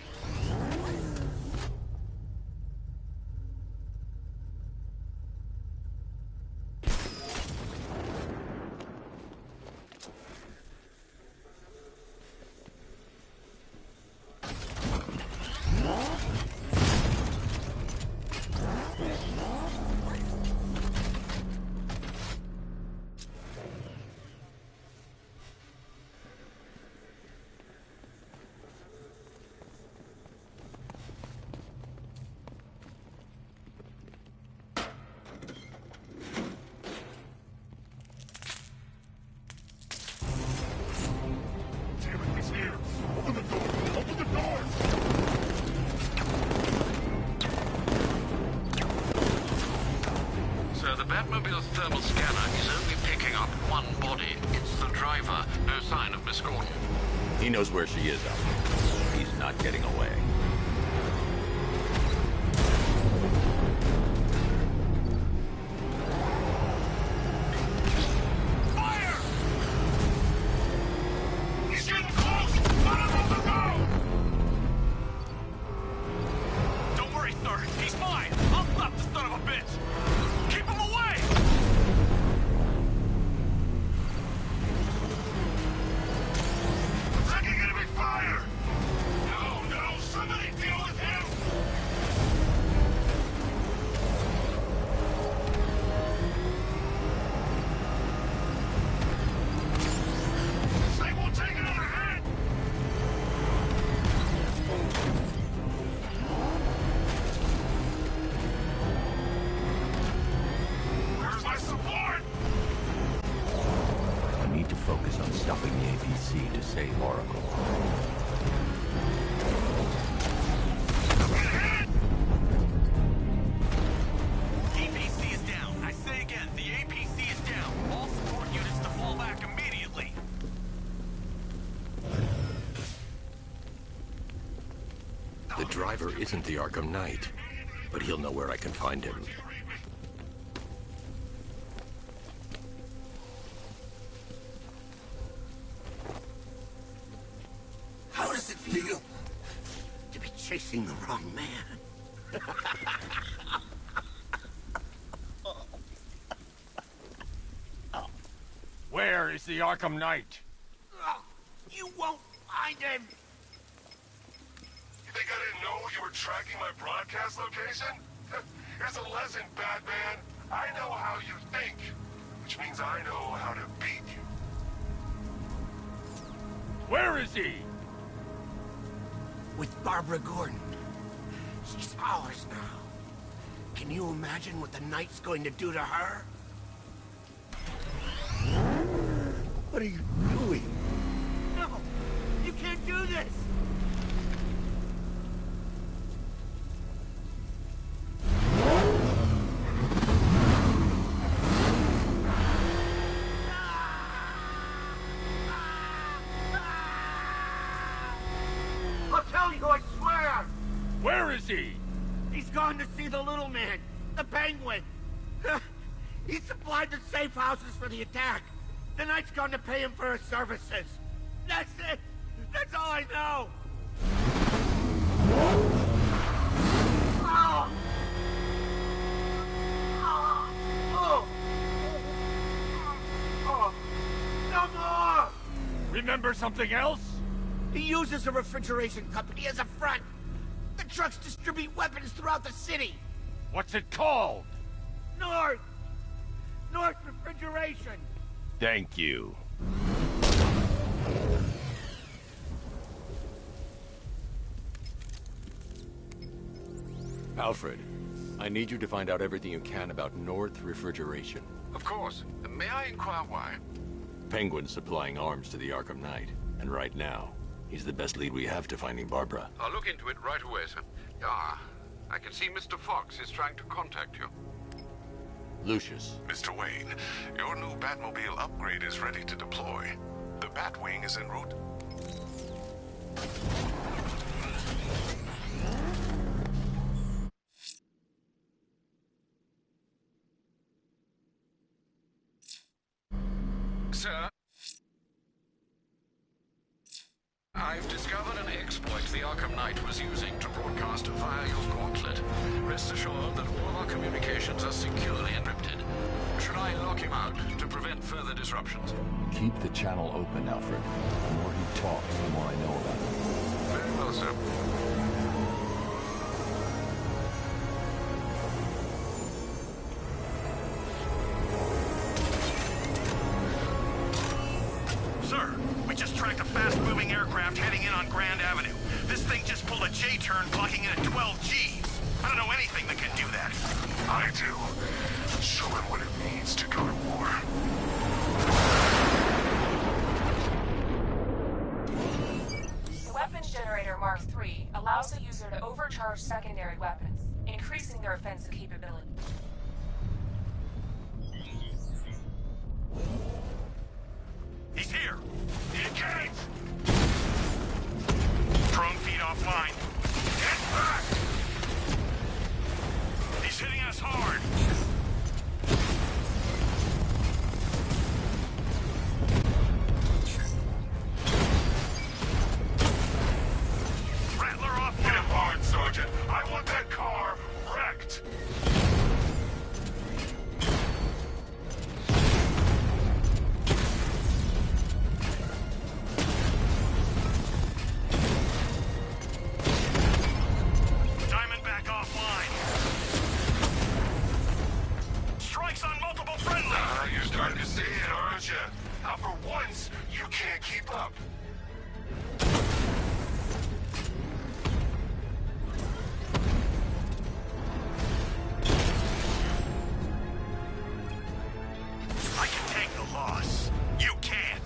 So the Batmobile's thermal scanner is only picking up one body. It's the driver. No sign of Miss Gordon. He knows where she is, Alfred. He's not getting away. To save Oracle. APC is down. I say again, the APC is down. All support units to fall back immediately. The driver isn't the Arkham Knight, but he'll know where I can find him. Chasing the wrong man. Where is the Arkham Knight? You won't find him. You think I didn't know you were tracking my broadcast location? Here's a lesson, Batman. I know how you think, which means I know how to beat you. Where is he? With Barbara Gordon. She's ours now. Can you imagine what the Knight's going to do to her? What are you doing? No! You can't do this! I'll tell you, I swear! Where is he? He's gone to see the little man, the Penguin. He supplied the safe houses for the attack. The Knight's gone to pay him for his services. That's it. That's all I know. Oh. Oh. Oh. No more! Remember something else? He uses a refrigeration company as a front. The trucks distribute weapons throughout the city. What's it called? North Refrigeration. Thank you. Alfred, I need you to find out everything you can about North Refrigeration. Of course. May I inquire why? Penguin's supplying arms to the Arkham Knight, and right now, he's the best lead we have to finding Barbara. I'll look into it right away, sir. I can see Mr. Fox is trying to contact you. Lucius. Mr. Wayne, your new Batmobile upgrade is ready to deploy. The Batwing is en route. Sir? I've discovered an exploit the Arkham Knight was using to broadcast via your gauntlet. Rest assured that all of our communications are securely encrypted. Should I lock him out to prevent further disruptions? Keep the channel open, Alfred. The more he talks, the more I know about him. Very well, sir. Sir, we just tracked a fast-moving aircraft heading in on Grand Avenue. This thing just pulled a J-turn, clocking in at 12 Gs. I don't know anything that can do that. I do. Show him what it means to go to war. The weapons generator Mark III allows the user to overcharge secondary weapons, increasing their offensive capability. He's here! Engage! Drone feed offline. Get back! He's hitting us hard! Rattler off! Hit him hard, Sergeant! I want that car wrecked! Diamondback offline. Strikes on multiple friendly. You're starting to see it, aren't you? Now for once, you can't keep up. I can take the loss. You can't.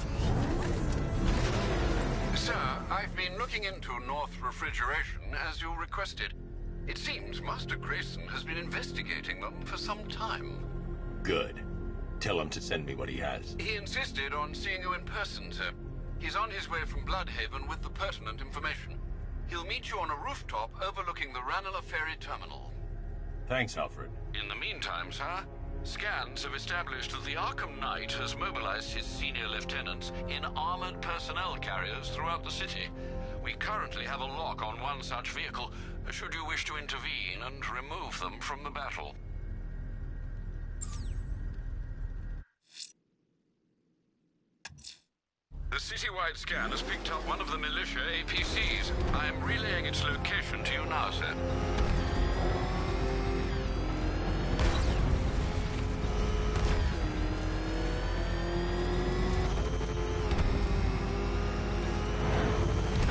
Sir, I've been looking into North Refrigeration as you requested. It seems Master Grayson has been investigating them for some time. Good. Tell him to send me what he has. He insisted on seeing you in person, sir. He's on his way from Bloodhaven with the pertinent information. He'll meet you on a rooftop overlooking the Ranelagh Ferry Terminal. Thanks, Alfred. In the meantime, sir, scans have established that the Arkham Knight has mobilized his senior lieutenants in armored personnel carriers throughout the city. We currently have a lock on one such vehicle, should you wish to intervene and remove them from the battle. The citywide scan has picked up one of the militia APCs. I am relaying its location to you now, sir.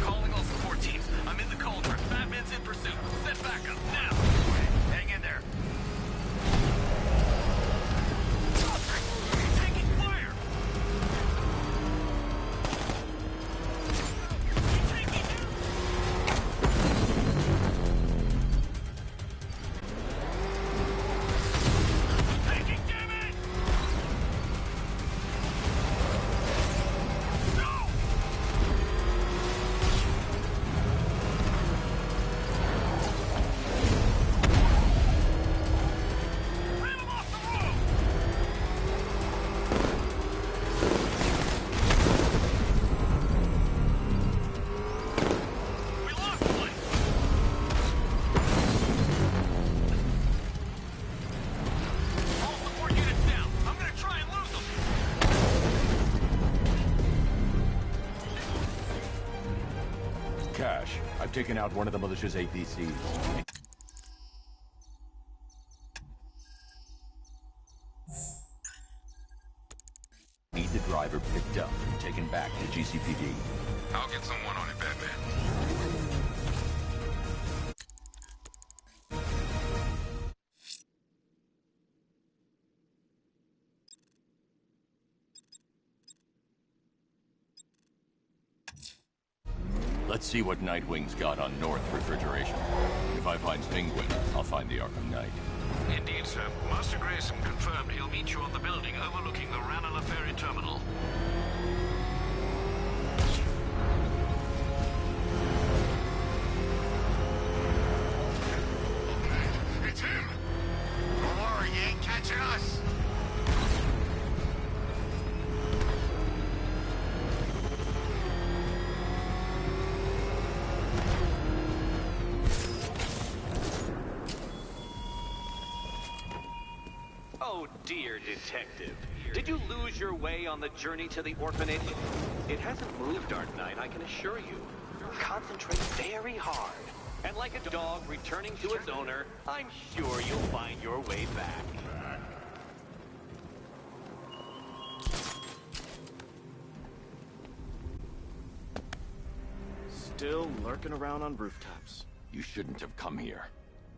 Calling all support teams. I'm in the cauldron. Batman's in pursuit. Set back up now. Hang in there. Taking fire. Taking damage. No. Ran him off the road. We lost one. All support units down. I'm gonna try and lose them. Cash, I've taken out one of the militia's APCs. Need the driver picked up and taken back to GCPD. I'll get someone on it, Batman. Let's see what Nightwing's got on North Refrigeration. If I find Penguin, I'll find the Arkham Knight. Indeed, sir. Master Grayson confirmed he'll meet you on the building overlooking the Ranelagh Ferry Terminal. It's him! Don't worry, he ain't catching us! Oh dear, Detective. Did you lose your way on the journey to the orphanage? It hasn't moved, Dark Knight, I can assure you. Concentrate very hard. And like a dog returning to its owner, I'm sure you'll find your way back. Still lurking around on rooftops. You shouldn't have come here.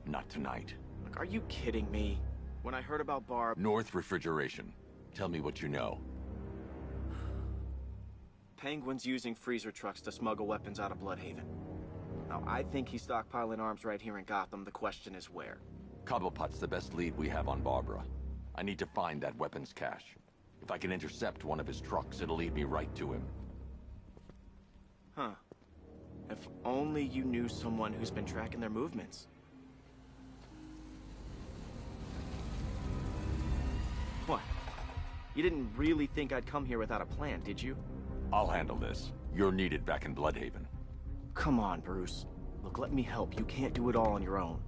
Not tonight. Look, are you kidding me? When I heard about Barb... North Refrigeration. Tell me what you know. Penguin's using freezer trucks to smuggle weapons out of Bloodhaven. Now, I think he's stockpiling arms right here in Gotham. The question is where. Cobblepot's the best lead we have on Barbara. I need to find that weapons cache. If I can intercept one of his trucks, it'll lead me right to him. Huh. If only you knew someone who's been tracking their movements. What? You didn't really think I'd come here without a plan, did you? I'll handle this. You're needed back in Bloodhaven. Come on, Bruce. Look, let me help. You can't do it all on your own.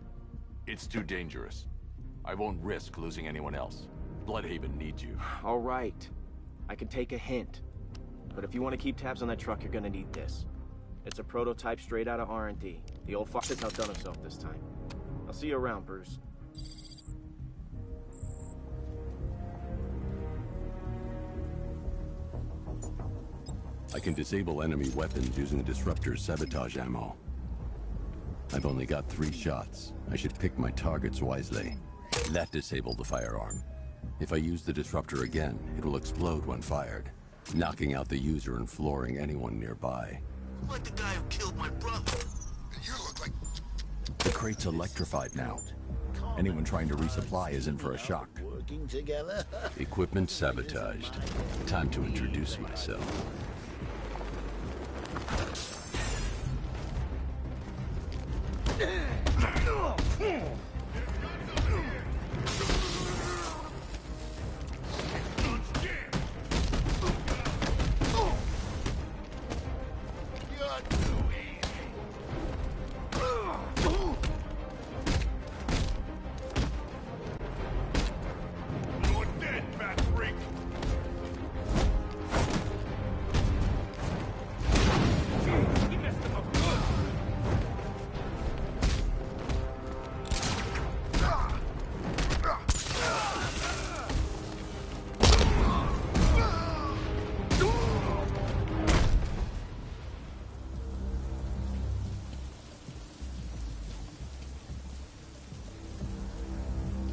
It's too dangerous. I won't risk losing anyone else. Bloodhaven needs you. All right. I can take a hint. But if you want to keep tabs on that truck, you're gonna need this. It's a prototype straight out of R&D. The old fuck has outdone himself this time. I'll see you around, Bruce. I can disable enemy weapons using the disruptor's sabotage ammo. I've only got 3 shots. I should pick my targets wisely. That disabled the firearm. If I use the disruptor again, it will explode when fired, knocking out the user and flooring anyone nearby. Like the guy who killed my brother. You look like... The crate's electrified now. Anyone trying to resupply is in for a shock. Working together. Equipment sabotaged. Time to introduce myself.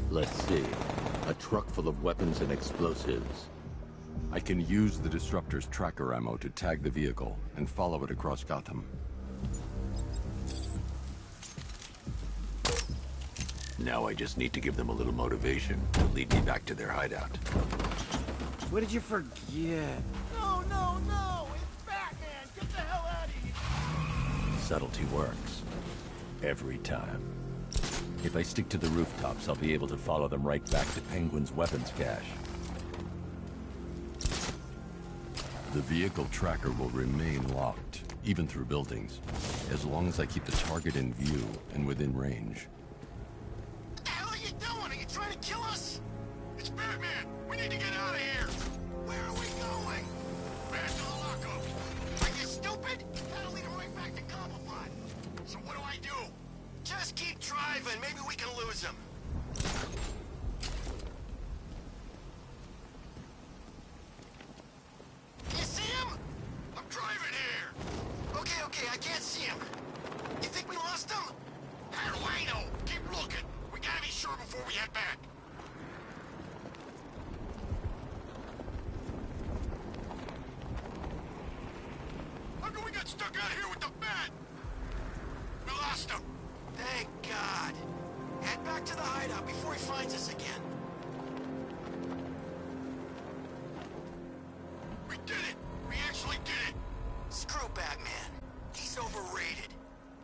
Let's see. A truck full of weapons and explosives. I can use the disruptor's tracker ammo to tag the vehicle and follow it across Gotham. Now I just need to give them a little motivation to lead me back to their hideout. What did you forget? No, no, no! It's Batman! Get the hell out of here! Subtlety works. Every time. If I stick to the rooftops, I'll be able to follow them right back to Penguin's weapons cache. The vehicle tracker will remain locked, even through buildings, as long as I keep the target in view and within range. What the hell are you doing? Are you trying to kill us? It's Batman! We need to get out of here! Where are we going? Back to the lockup! Are you stupid? That'll lead him right back to Cobblepot. So what do I do? Just keep driving. Maybe we can lose him. You see him? I'm driving here. Okay, I can't see him. You think we lost him? How do I know? Keep looking. We gotta be sure before we head back. How come we got got stuck out here with the bat! We lost him! Thank God. Head back to the hideout before he finds us again. We did it! We actually did it! Screw Batman. He's overrated.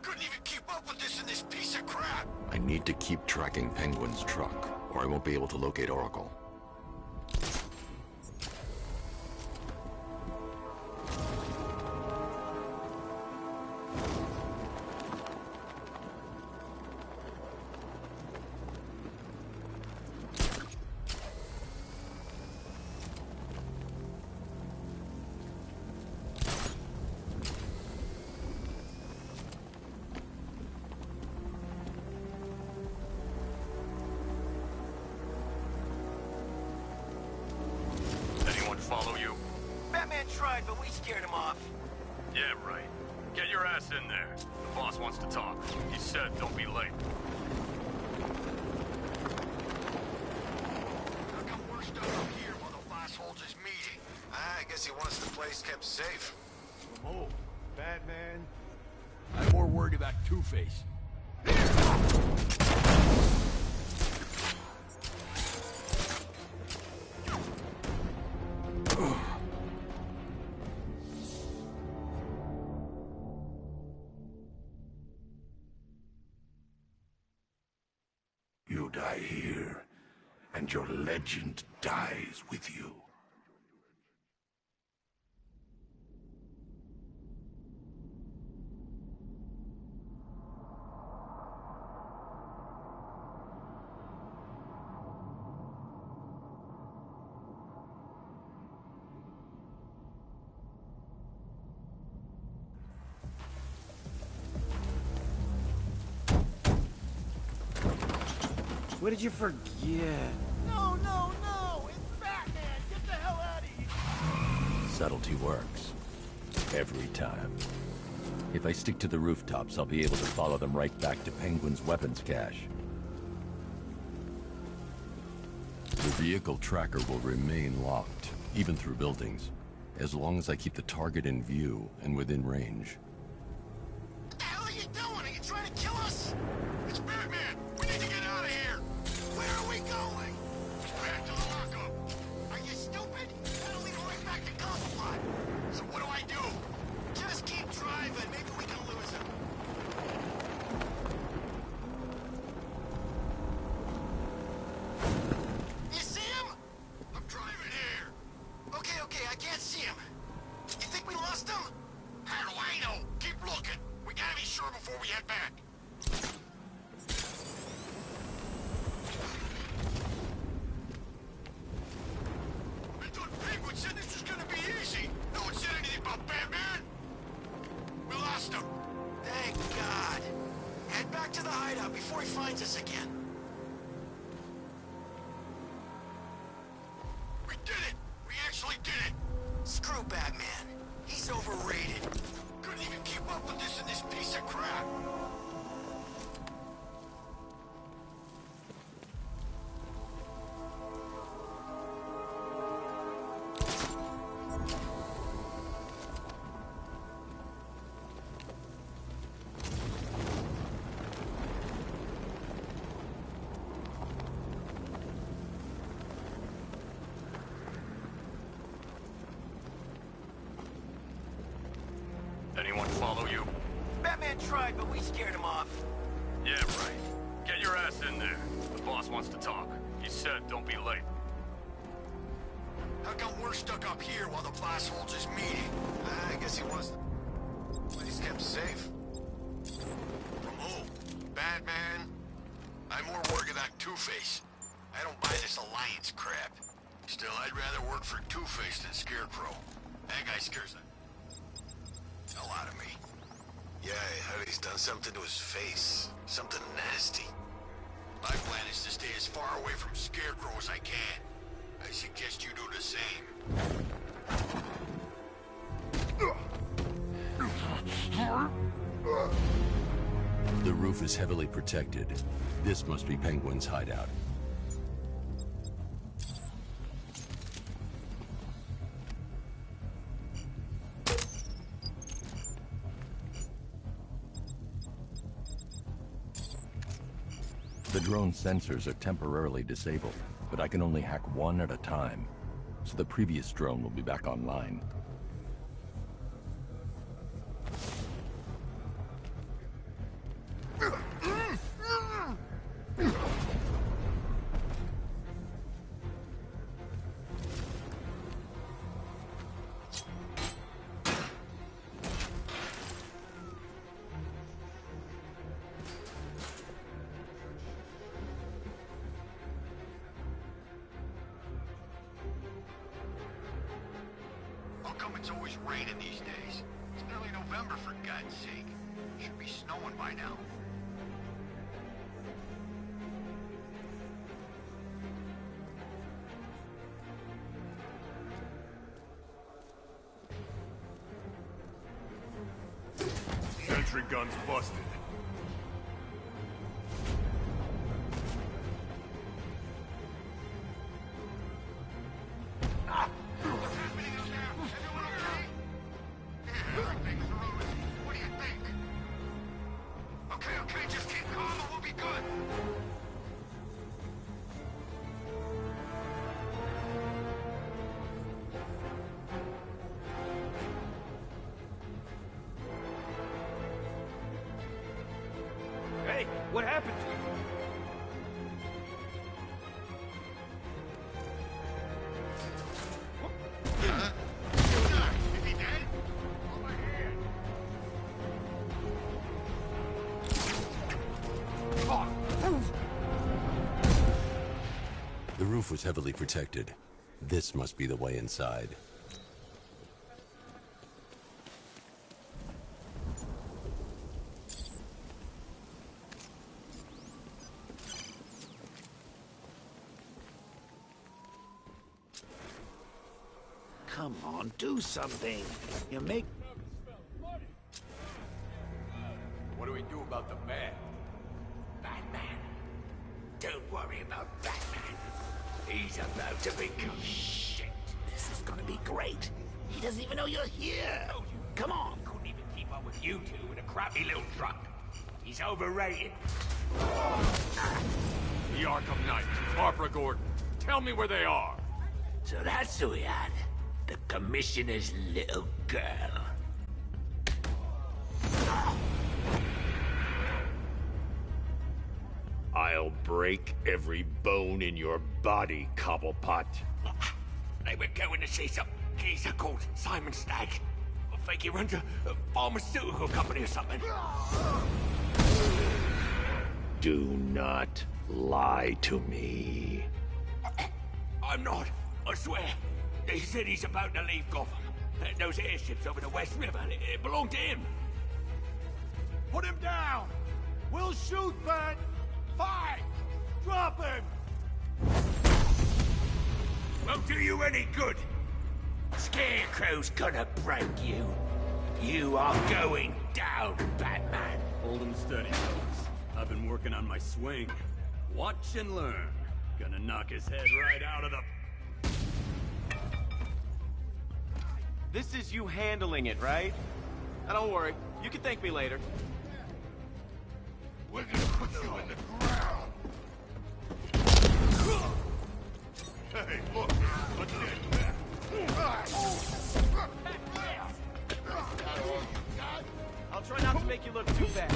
Couldn't even keep up with this in this piece of crap! I need to keep tracking Penguin's truck, or I won't be able to locate Oracle. Follow you. Batman tried, but we scared him off. Yeah, right. Get your ass in there. The boss wants to talk. He said don't be late. How come we're stuck up here while the boss holds his meeting? I guess he wants the place kept safe. Oh, Batman. I'm more worried about Two-Face. You die here, and your legend dies with you. What did you forget? No, no, no! It's Batman! Get the hell out of here! Subtlety works. Every time. If I stick to the rooftops, I'll be able to follow them right back to Penguin's weapons cache. The vehicle tracker will remain locked, even through buildings, as long as I keep the target in view and within range. What the hell are you doing? Are you trying to kill us? It's Batman! We need to get out of here! Where are we going? Back to the lockup! Are you stupid? That'll lead right back to Conflict! So what do I do? Just keep driving. Maybe we can lose him. You see him? I'm driving here. Okay, okay, I can't see him. You think we lost him? How do I know? Keep looking. We gotta be sure before we head back. I thought Penguin said this was gonna be easy. No one said anything about Batman. We lost him. Thank God. Head back to the hideout before he finds us again. We did it! We actually did it! Screw Batman. He's overrated. Couldn't even keep up with this in this piece of crap. Anyone follow you? Batman tried, but we scared him off. Yeah, right. Get your ass in there. The boss wants to talk. He said don't be late. How come we're stuck up here while the boss holds his meeting? I guess he wants the place kept safe. From who? Batman? I'm more worried about Two-Face. I don't buy this alliance crap. Still, I'd rather work for Two-Face than Scarecrow. That guy scares the hell out of me. Yeah, I heard he's done something to his face. Something nasty. My plan is to stay as far away from Scarecrow as I can. I suggest you do the same. The roof is heavily protected. This must be Penguin's hideout. drone sensors are temporarily disabled, but I can only hack one at a time, so the previous drone will be back online. How come it's always raining these days? It's nearly November, for God's sake. Should be snowing by now. Sentry gun's busted. What's happening out there? Everyone okay? Yeah, everything's ruined. What do you think? Okay, just keep calm and we'll be good. Hey, what happened? Is he dead? The roof was heavily protected. This must be the way inside. Come on, do something. You make... What do we do about the man? Batman. Don't worry about Batman. He's about to become shit. This is gonna be great. He doesn't even know you're here. Come on. Couldn't even keep up with you two in a crappy little truck. He's overrated. The Arkham Knight, Barbara Gordon. Tell me where they are. So that's who we had. The Commissioner's little girl. I'll break every bone in your body, Cobblepot. They were going to see some geezer called Simon Stagg. I think he runs a pharmaceutical company or something. Do not lie to me. I'm not, I swear. They said he's about to leave Gotham. Those airships over the West River, it belonged to him. Put him down! We'll shoot, Bat! Fine! Drop him! Won't do you any good. Scarecrow's gonna break you. You are going down, Batman. Hold him steady, fellas. I've been working on my swing. Watch and learn. Gonna knock his head right out of the... This is you handling it, right? Now don't worry. You can thank me later. We're gonna put you in the ground. Hey, look! A dead bat! I'll try not to make you look too bad.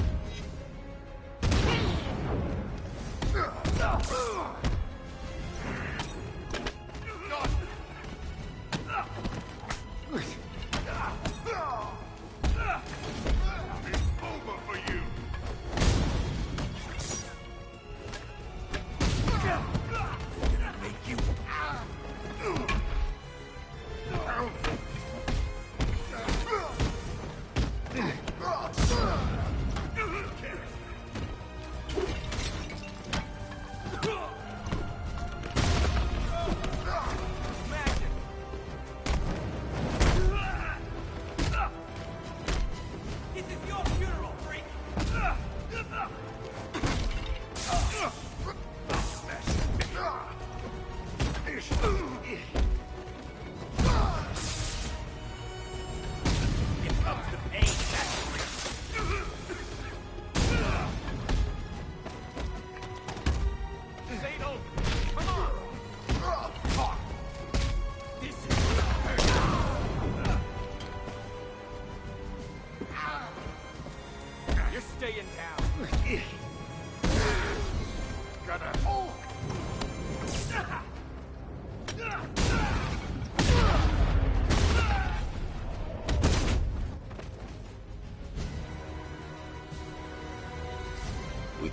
Over for you! Gonna make you...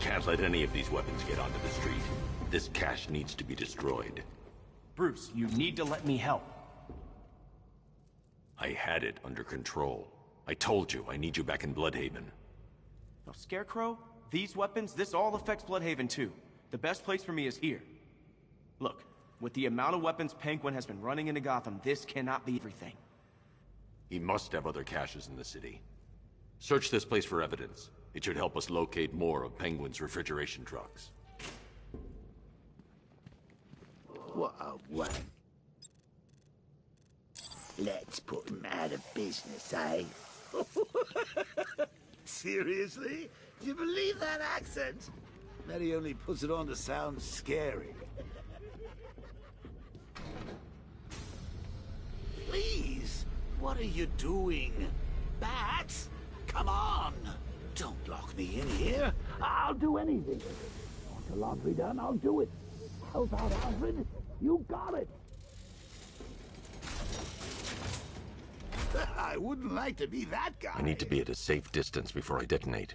can't let any of these weapons get onto the street. This cache needs to be destroyed. Bruce, you need to let me help. I had it under control. I told you, I need you back in Bloodhaven. Now, Scarecrow, these weapons, this all affects Bloodhaven too. The best place for me is here. Look, with the amount of weapons Penguin has been running into Gotham, this cannot be everything. He must have other caches in the city. Search this place for evidence. It should help us locate more of Penguin's refrigeration trucks. What a wank. Let's put him out of business, eh? Seriously? Do you believe that accent? Bet he only puts it on to sound scary. Please, what are you doing? Bats? Come on! Don't lock me in here. I'll do anything. Want the laundry done? I'll do it. Help out, Alfred. You got it. I wouldn't like to be that guy. I need to be at a safe distance before I detonate.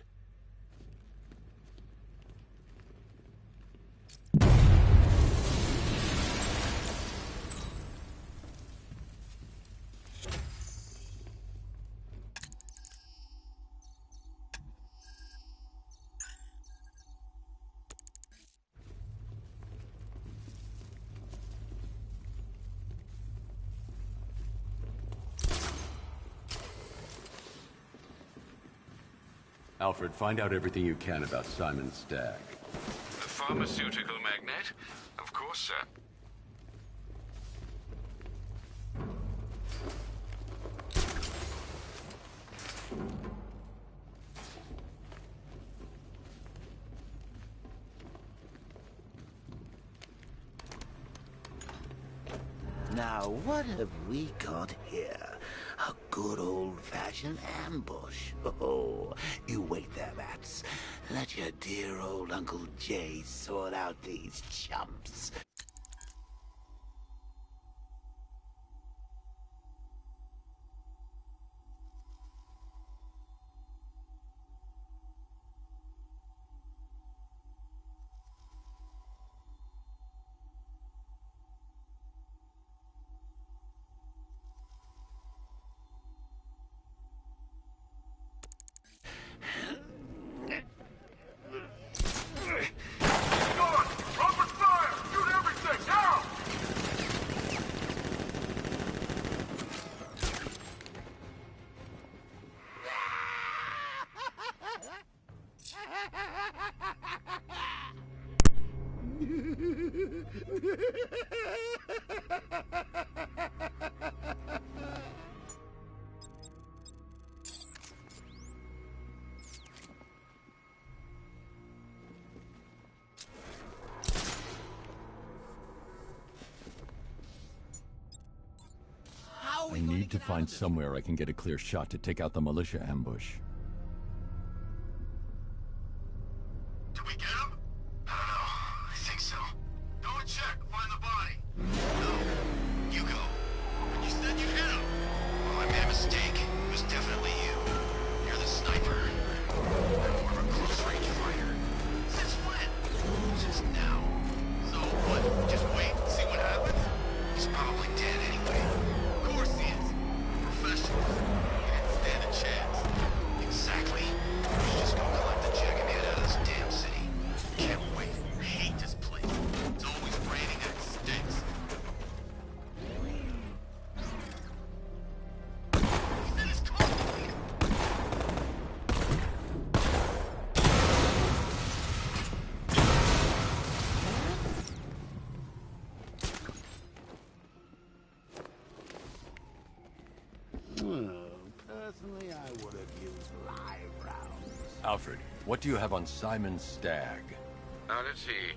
Alfred, find out everything you can about Simon Stagg. The pharmaceutical magnate? Of course, sir. Now, what have we got here? A good old-fashioned ambush. Oh, you wait there, Bats. Let your dear old Uncle Jay sort out these chumps. I need to find somewhere I can get a clear shot to take out the militia ambush. Did we get him? I don't know. I think so. Go and check. Find the body. No. You go. But you said you hit him. Well, I made a mistake. It was definitely you. You're the sniper. I'm more of a close-range fighter. Since when? Since now. So what? Just wait and see what happens? He's probably dead anyway. Of course he is. Professional. He didn't stand a chance. Exactly. He's just gonna collect the check and head out of this damn city. Can't wait. I hate this place. It's always raining and it stinks. He's in his car. Well, personally, I would have used live rounds. Alfred, what do you have on Simon Stagg? Now, let's see.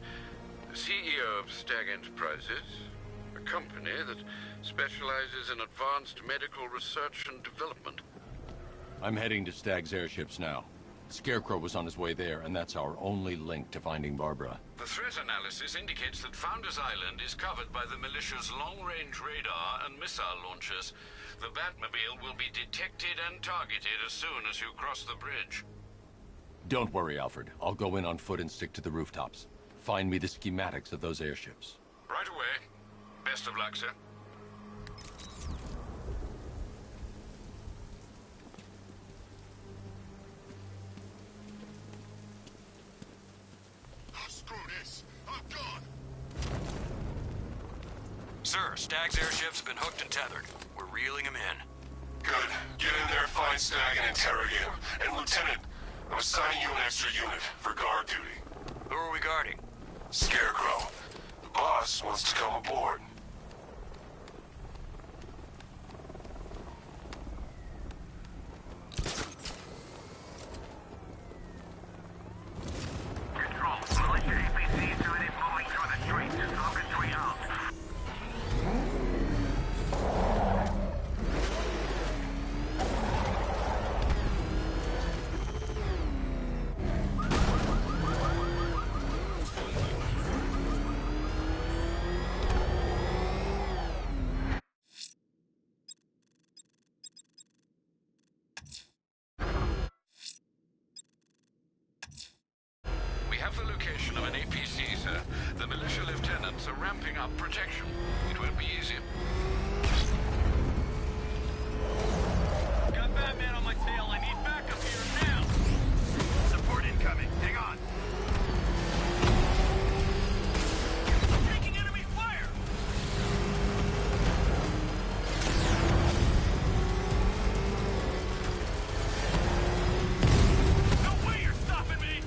The CEO of Stagg Enterprises, a company that specializes in advanced medical research and development. I'm heading to Stagg's airships now. Scarecrow was on his way there, and that's our only link to finding Barbara. The threat analysis indicates that Founders Island is covered by the militia's long-range radar and missile launchers. The Batmobile will be detected and targeted as soon as you cross the bridge. Don't worry, Alfred. I'll go in on foot and stick to the rooftops. Find me the schematics of those airships. Right away. Best of luck, sir. Screw this. I'm gone. Sir, Stag's airships have been hooked and tethered. We're reeling him in. Good. Get in there, find Stag, and interrogate him. And Lieutenant, I'm assigning you an extra unit for guard duty. Who are we guarding? Scarecrow. The boss wants to come aboard. Control, militia APC unit moving through the streets. Falcon 3 out. We have the location of an APC, sir. The militia lieutenants are ramping up protection. It won't be easy. Got Batman on my tail. I need backup here now. Support incoming. Hang on. I'm taking enemy fire. No way you're stopping me.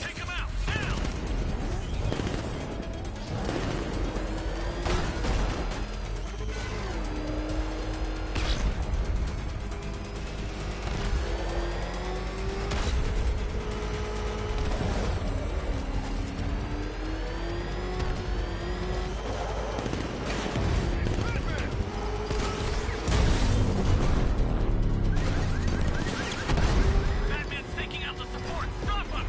Take him out now. Batman's taking out the support. Stop him.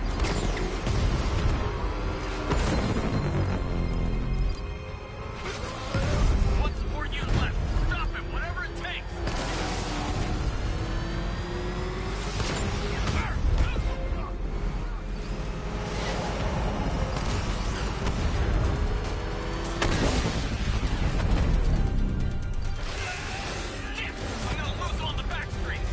One support unit left. Stop him, whatever it takes. Damn, I'm gonna lose on the back streets.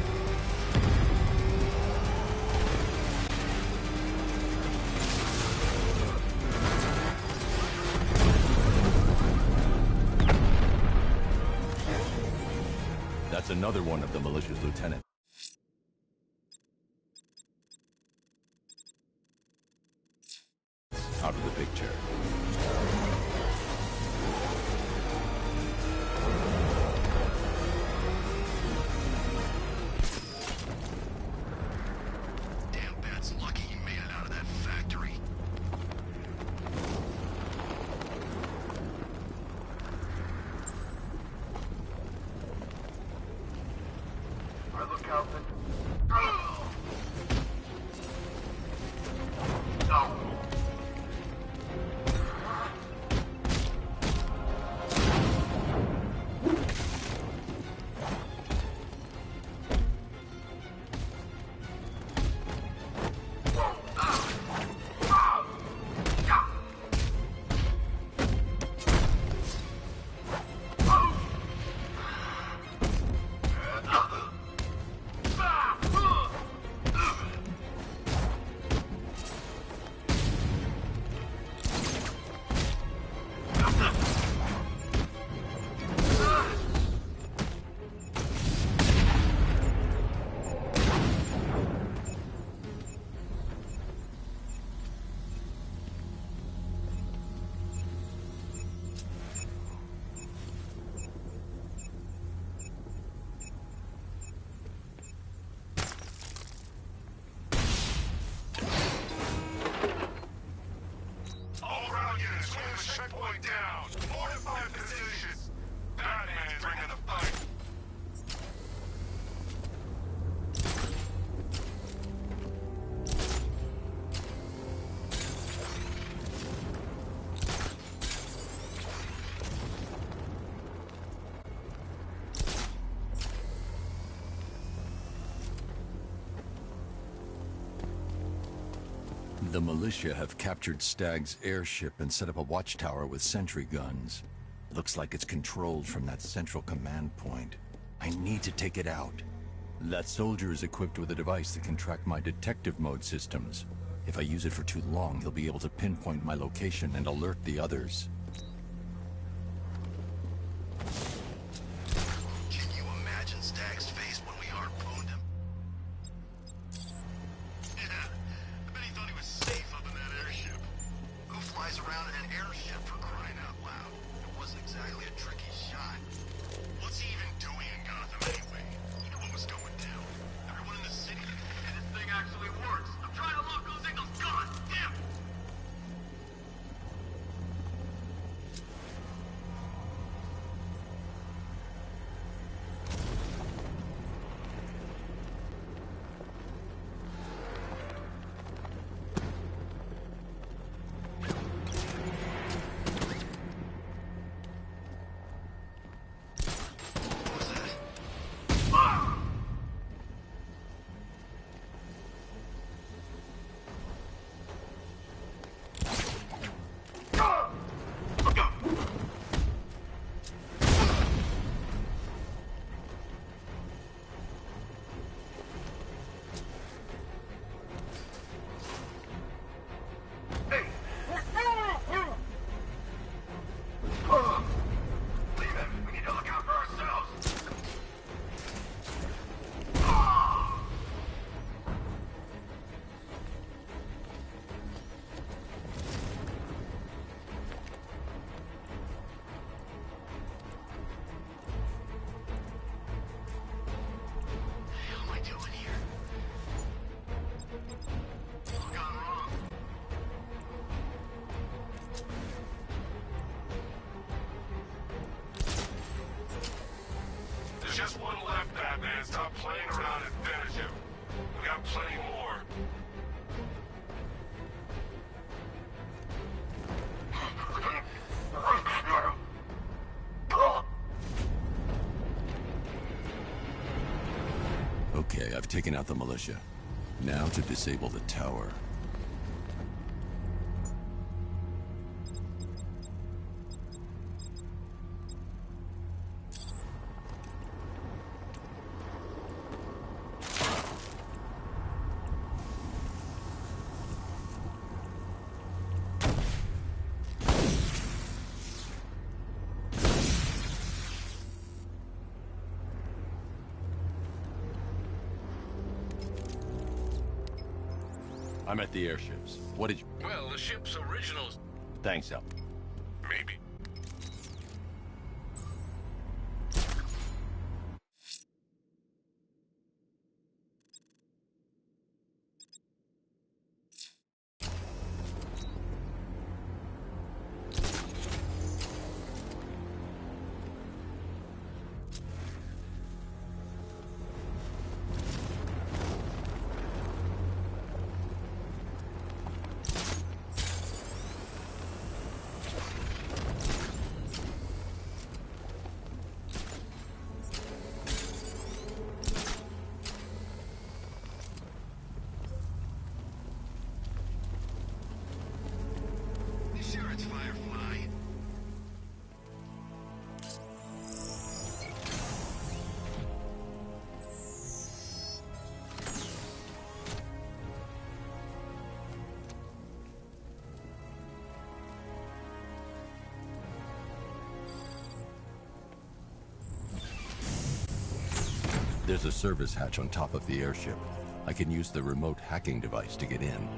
That's another one of the militia's lieutenant. Out of the picture. Damn Bat's lucky he made it out of that factory. Alright, look, Calvin. The militia have captured Stagg's airship and set up a watchtower with sentry guns. Looks like it's controlled from that central command point. I need to take it out. That soldier is equipped with a device that can track my detective mode systems. If I use it for too long, he'll be able to pinpoint my location and alert the others. Can you imagine Stagg's face when we harpooned him? Yeah, I bet he thought he was safe up in that airship. Who flies around in an airship, for crying out loud? It wasn't exactly a tricky shot. What's he even doing in Gotham anyway? He knew what was going down. Everyone in the city, and this thing actually works. I'm trying to lock those signals. God damn it! There's just one left, Batman. Stop playing around and finish him. We got plenty more. Okay, I've taken out the militia. Now to disable the tower. I'm at the airships. What did you... Well, the ship's original... Thanks, Al. Maybe. Sure, it's Firefly. There's a service hatch on top of the airship. I can use the remote hacking device to get in.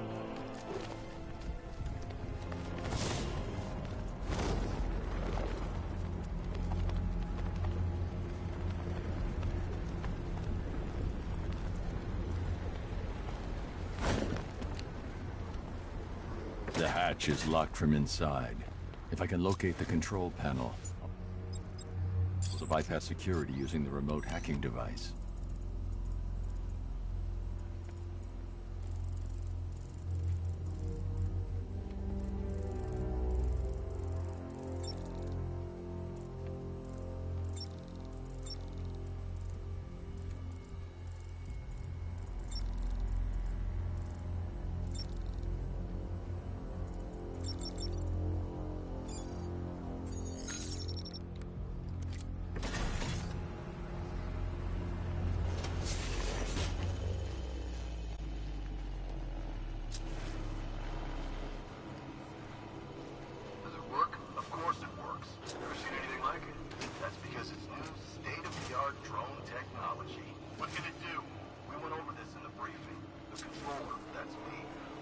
The hatch is locked from inside. If I can locate the control panel, I'll bypass security using the remote hacking device.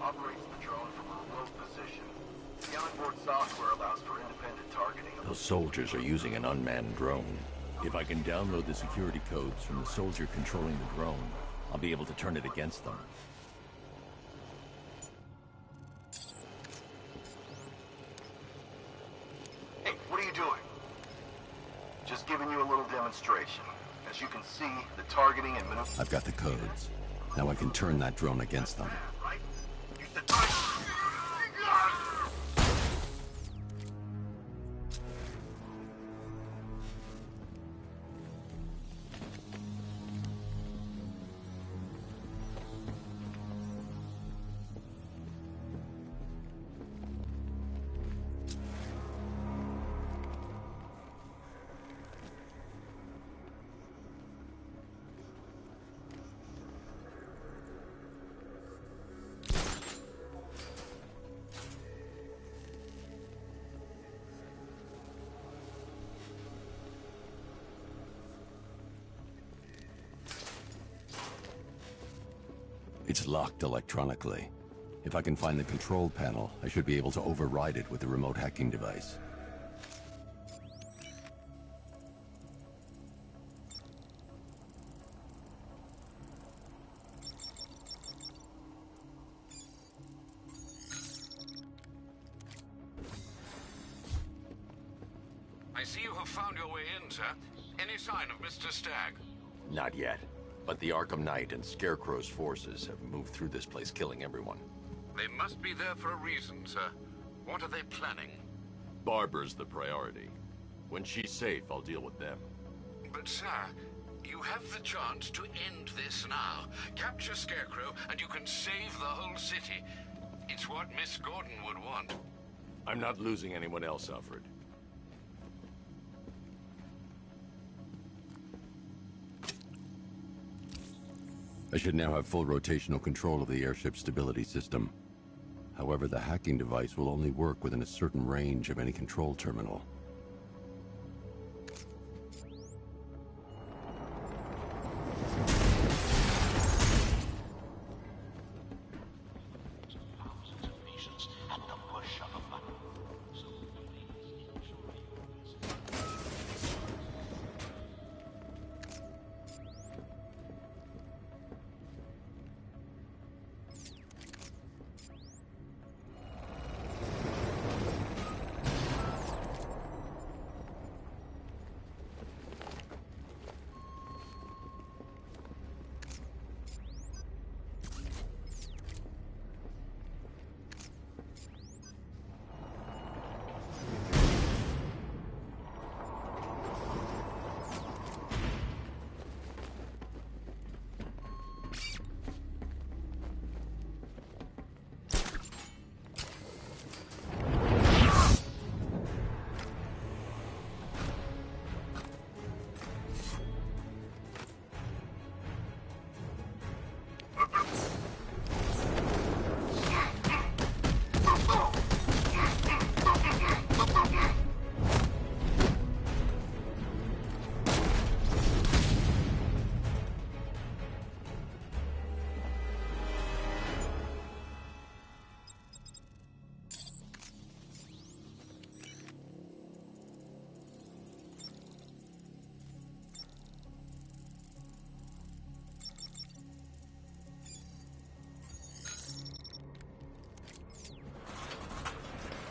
Operates the drone from a remote position. The onboard software allows for independent targeting. Those soldiers are using an unmanned drone. If I can download the security codes from the soldier controlling the drone, I'll be able to turn it against them. Hey, what are you doing? Just giving you a little demonstration. As you can see, the targeting and maneuver... I've got the codes. Now I can turn that drone against them. Right? Use the It's locked electronically. If I can find the control panel, I should be able to override it with the remote hacking device. I see you have found your way in, sir. Any sign of Mr. Stagg? Not yet. But the Arkham Knight and Scarecrow's forces have moved through this place, killing everyone. They must be there for a reason, sir. What are they planning? Barbara's the priority. When she's safe, I'll deal with them. But, sir, you have the chance to end this now. Capture Scarecrow, and you can save the whole city. It's what Miss Gordon would want. I'm not losing anyone else, Alfred. I should now have full rotational control of the airship stability system. However, the hacking device will only work within a certain range of any control terminal.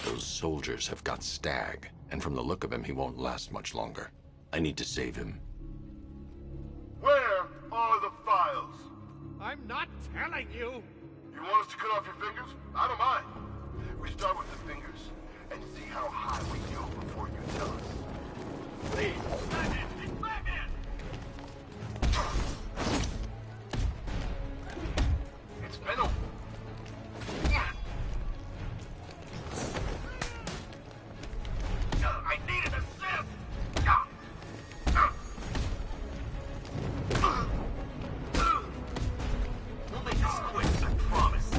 Those soldiers have got Stagg, and from the look of him, he won't last much longer. I need to save him. Where are the files? I'm not telling you! You want us to cut off your fingers? I don't mind. We start with the fingers and see how high we go before you tell us. Please, Batman! It's Batman! It's Venom! I needed a sieve! We'll make this quick, I promise.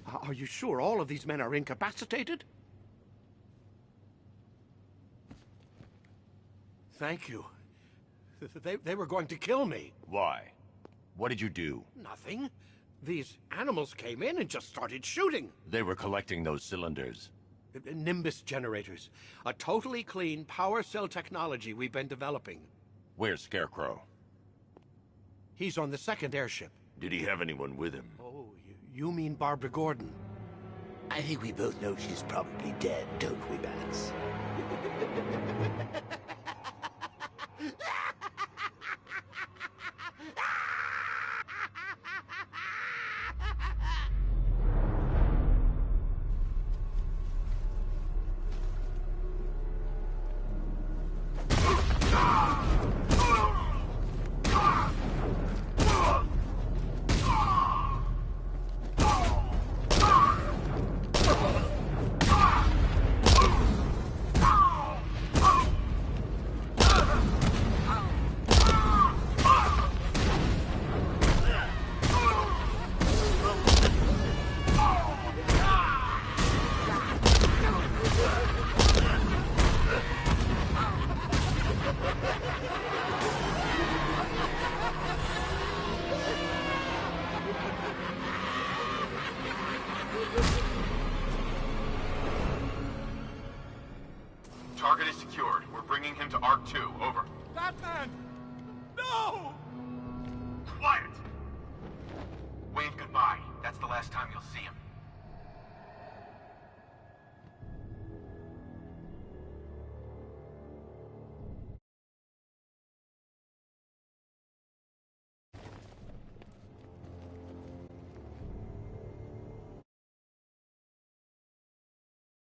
Are you sure all of these men are incapacitated? Thank you. They were going to kill me. Why? What did you do? Nothing. These animals came in and just started shooting. They were collecting those cylinders. Nimbus generators. A totally clean power cell technology we've been developing. Where's Scarecrow? He's on the second airship. Did he have anyone with him? Oh, you mean Barbara Gordon? I think we both know she's probably dead, don't we, Bats?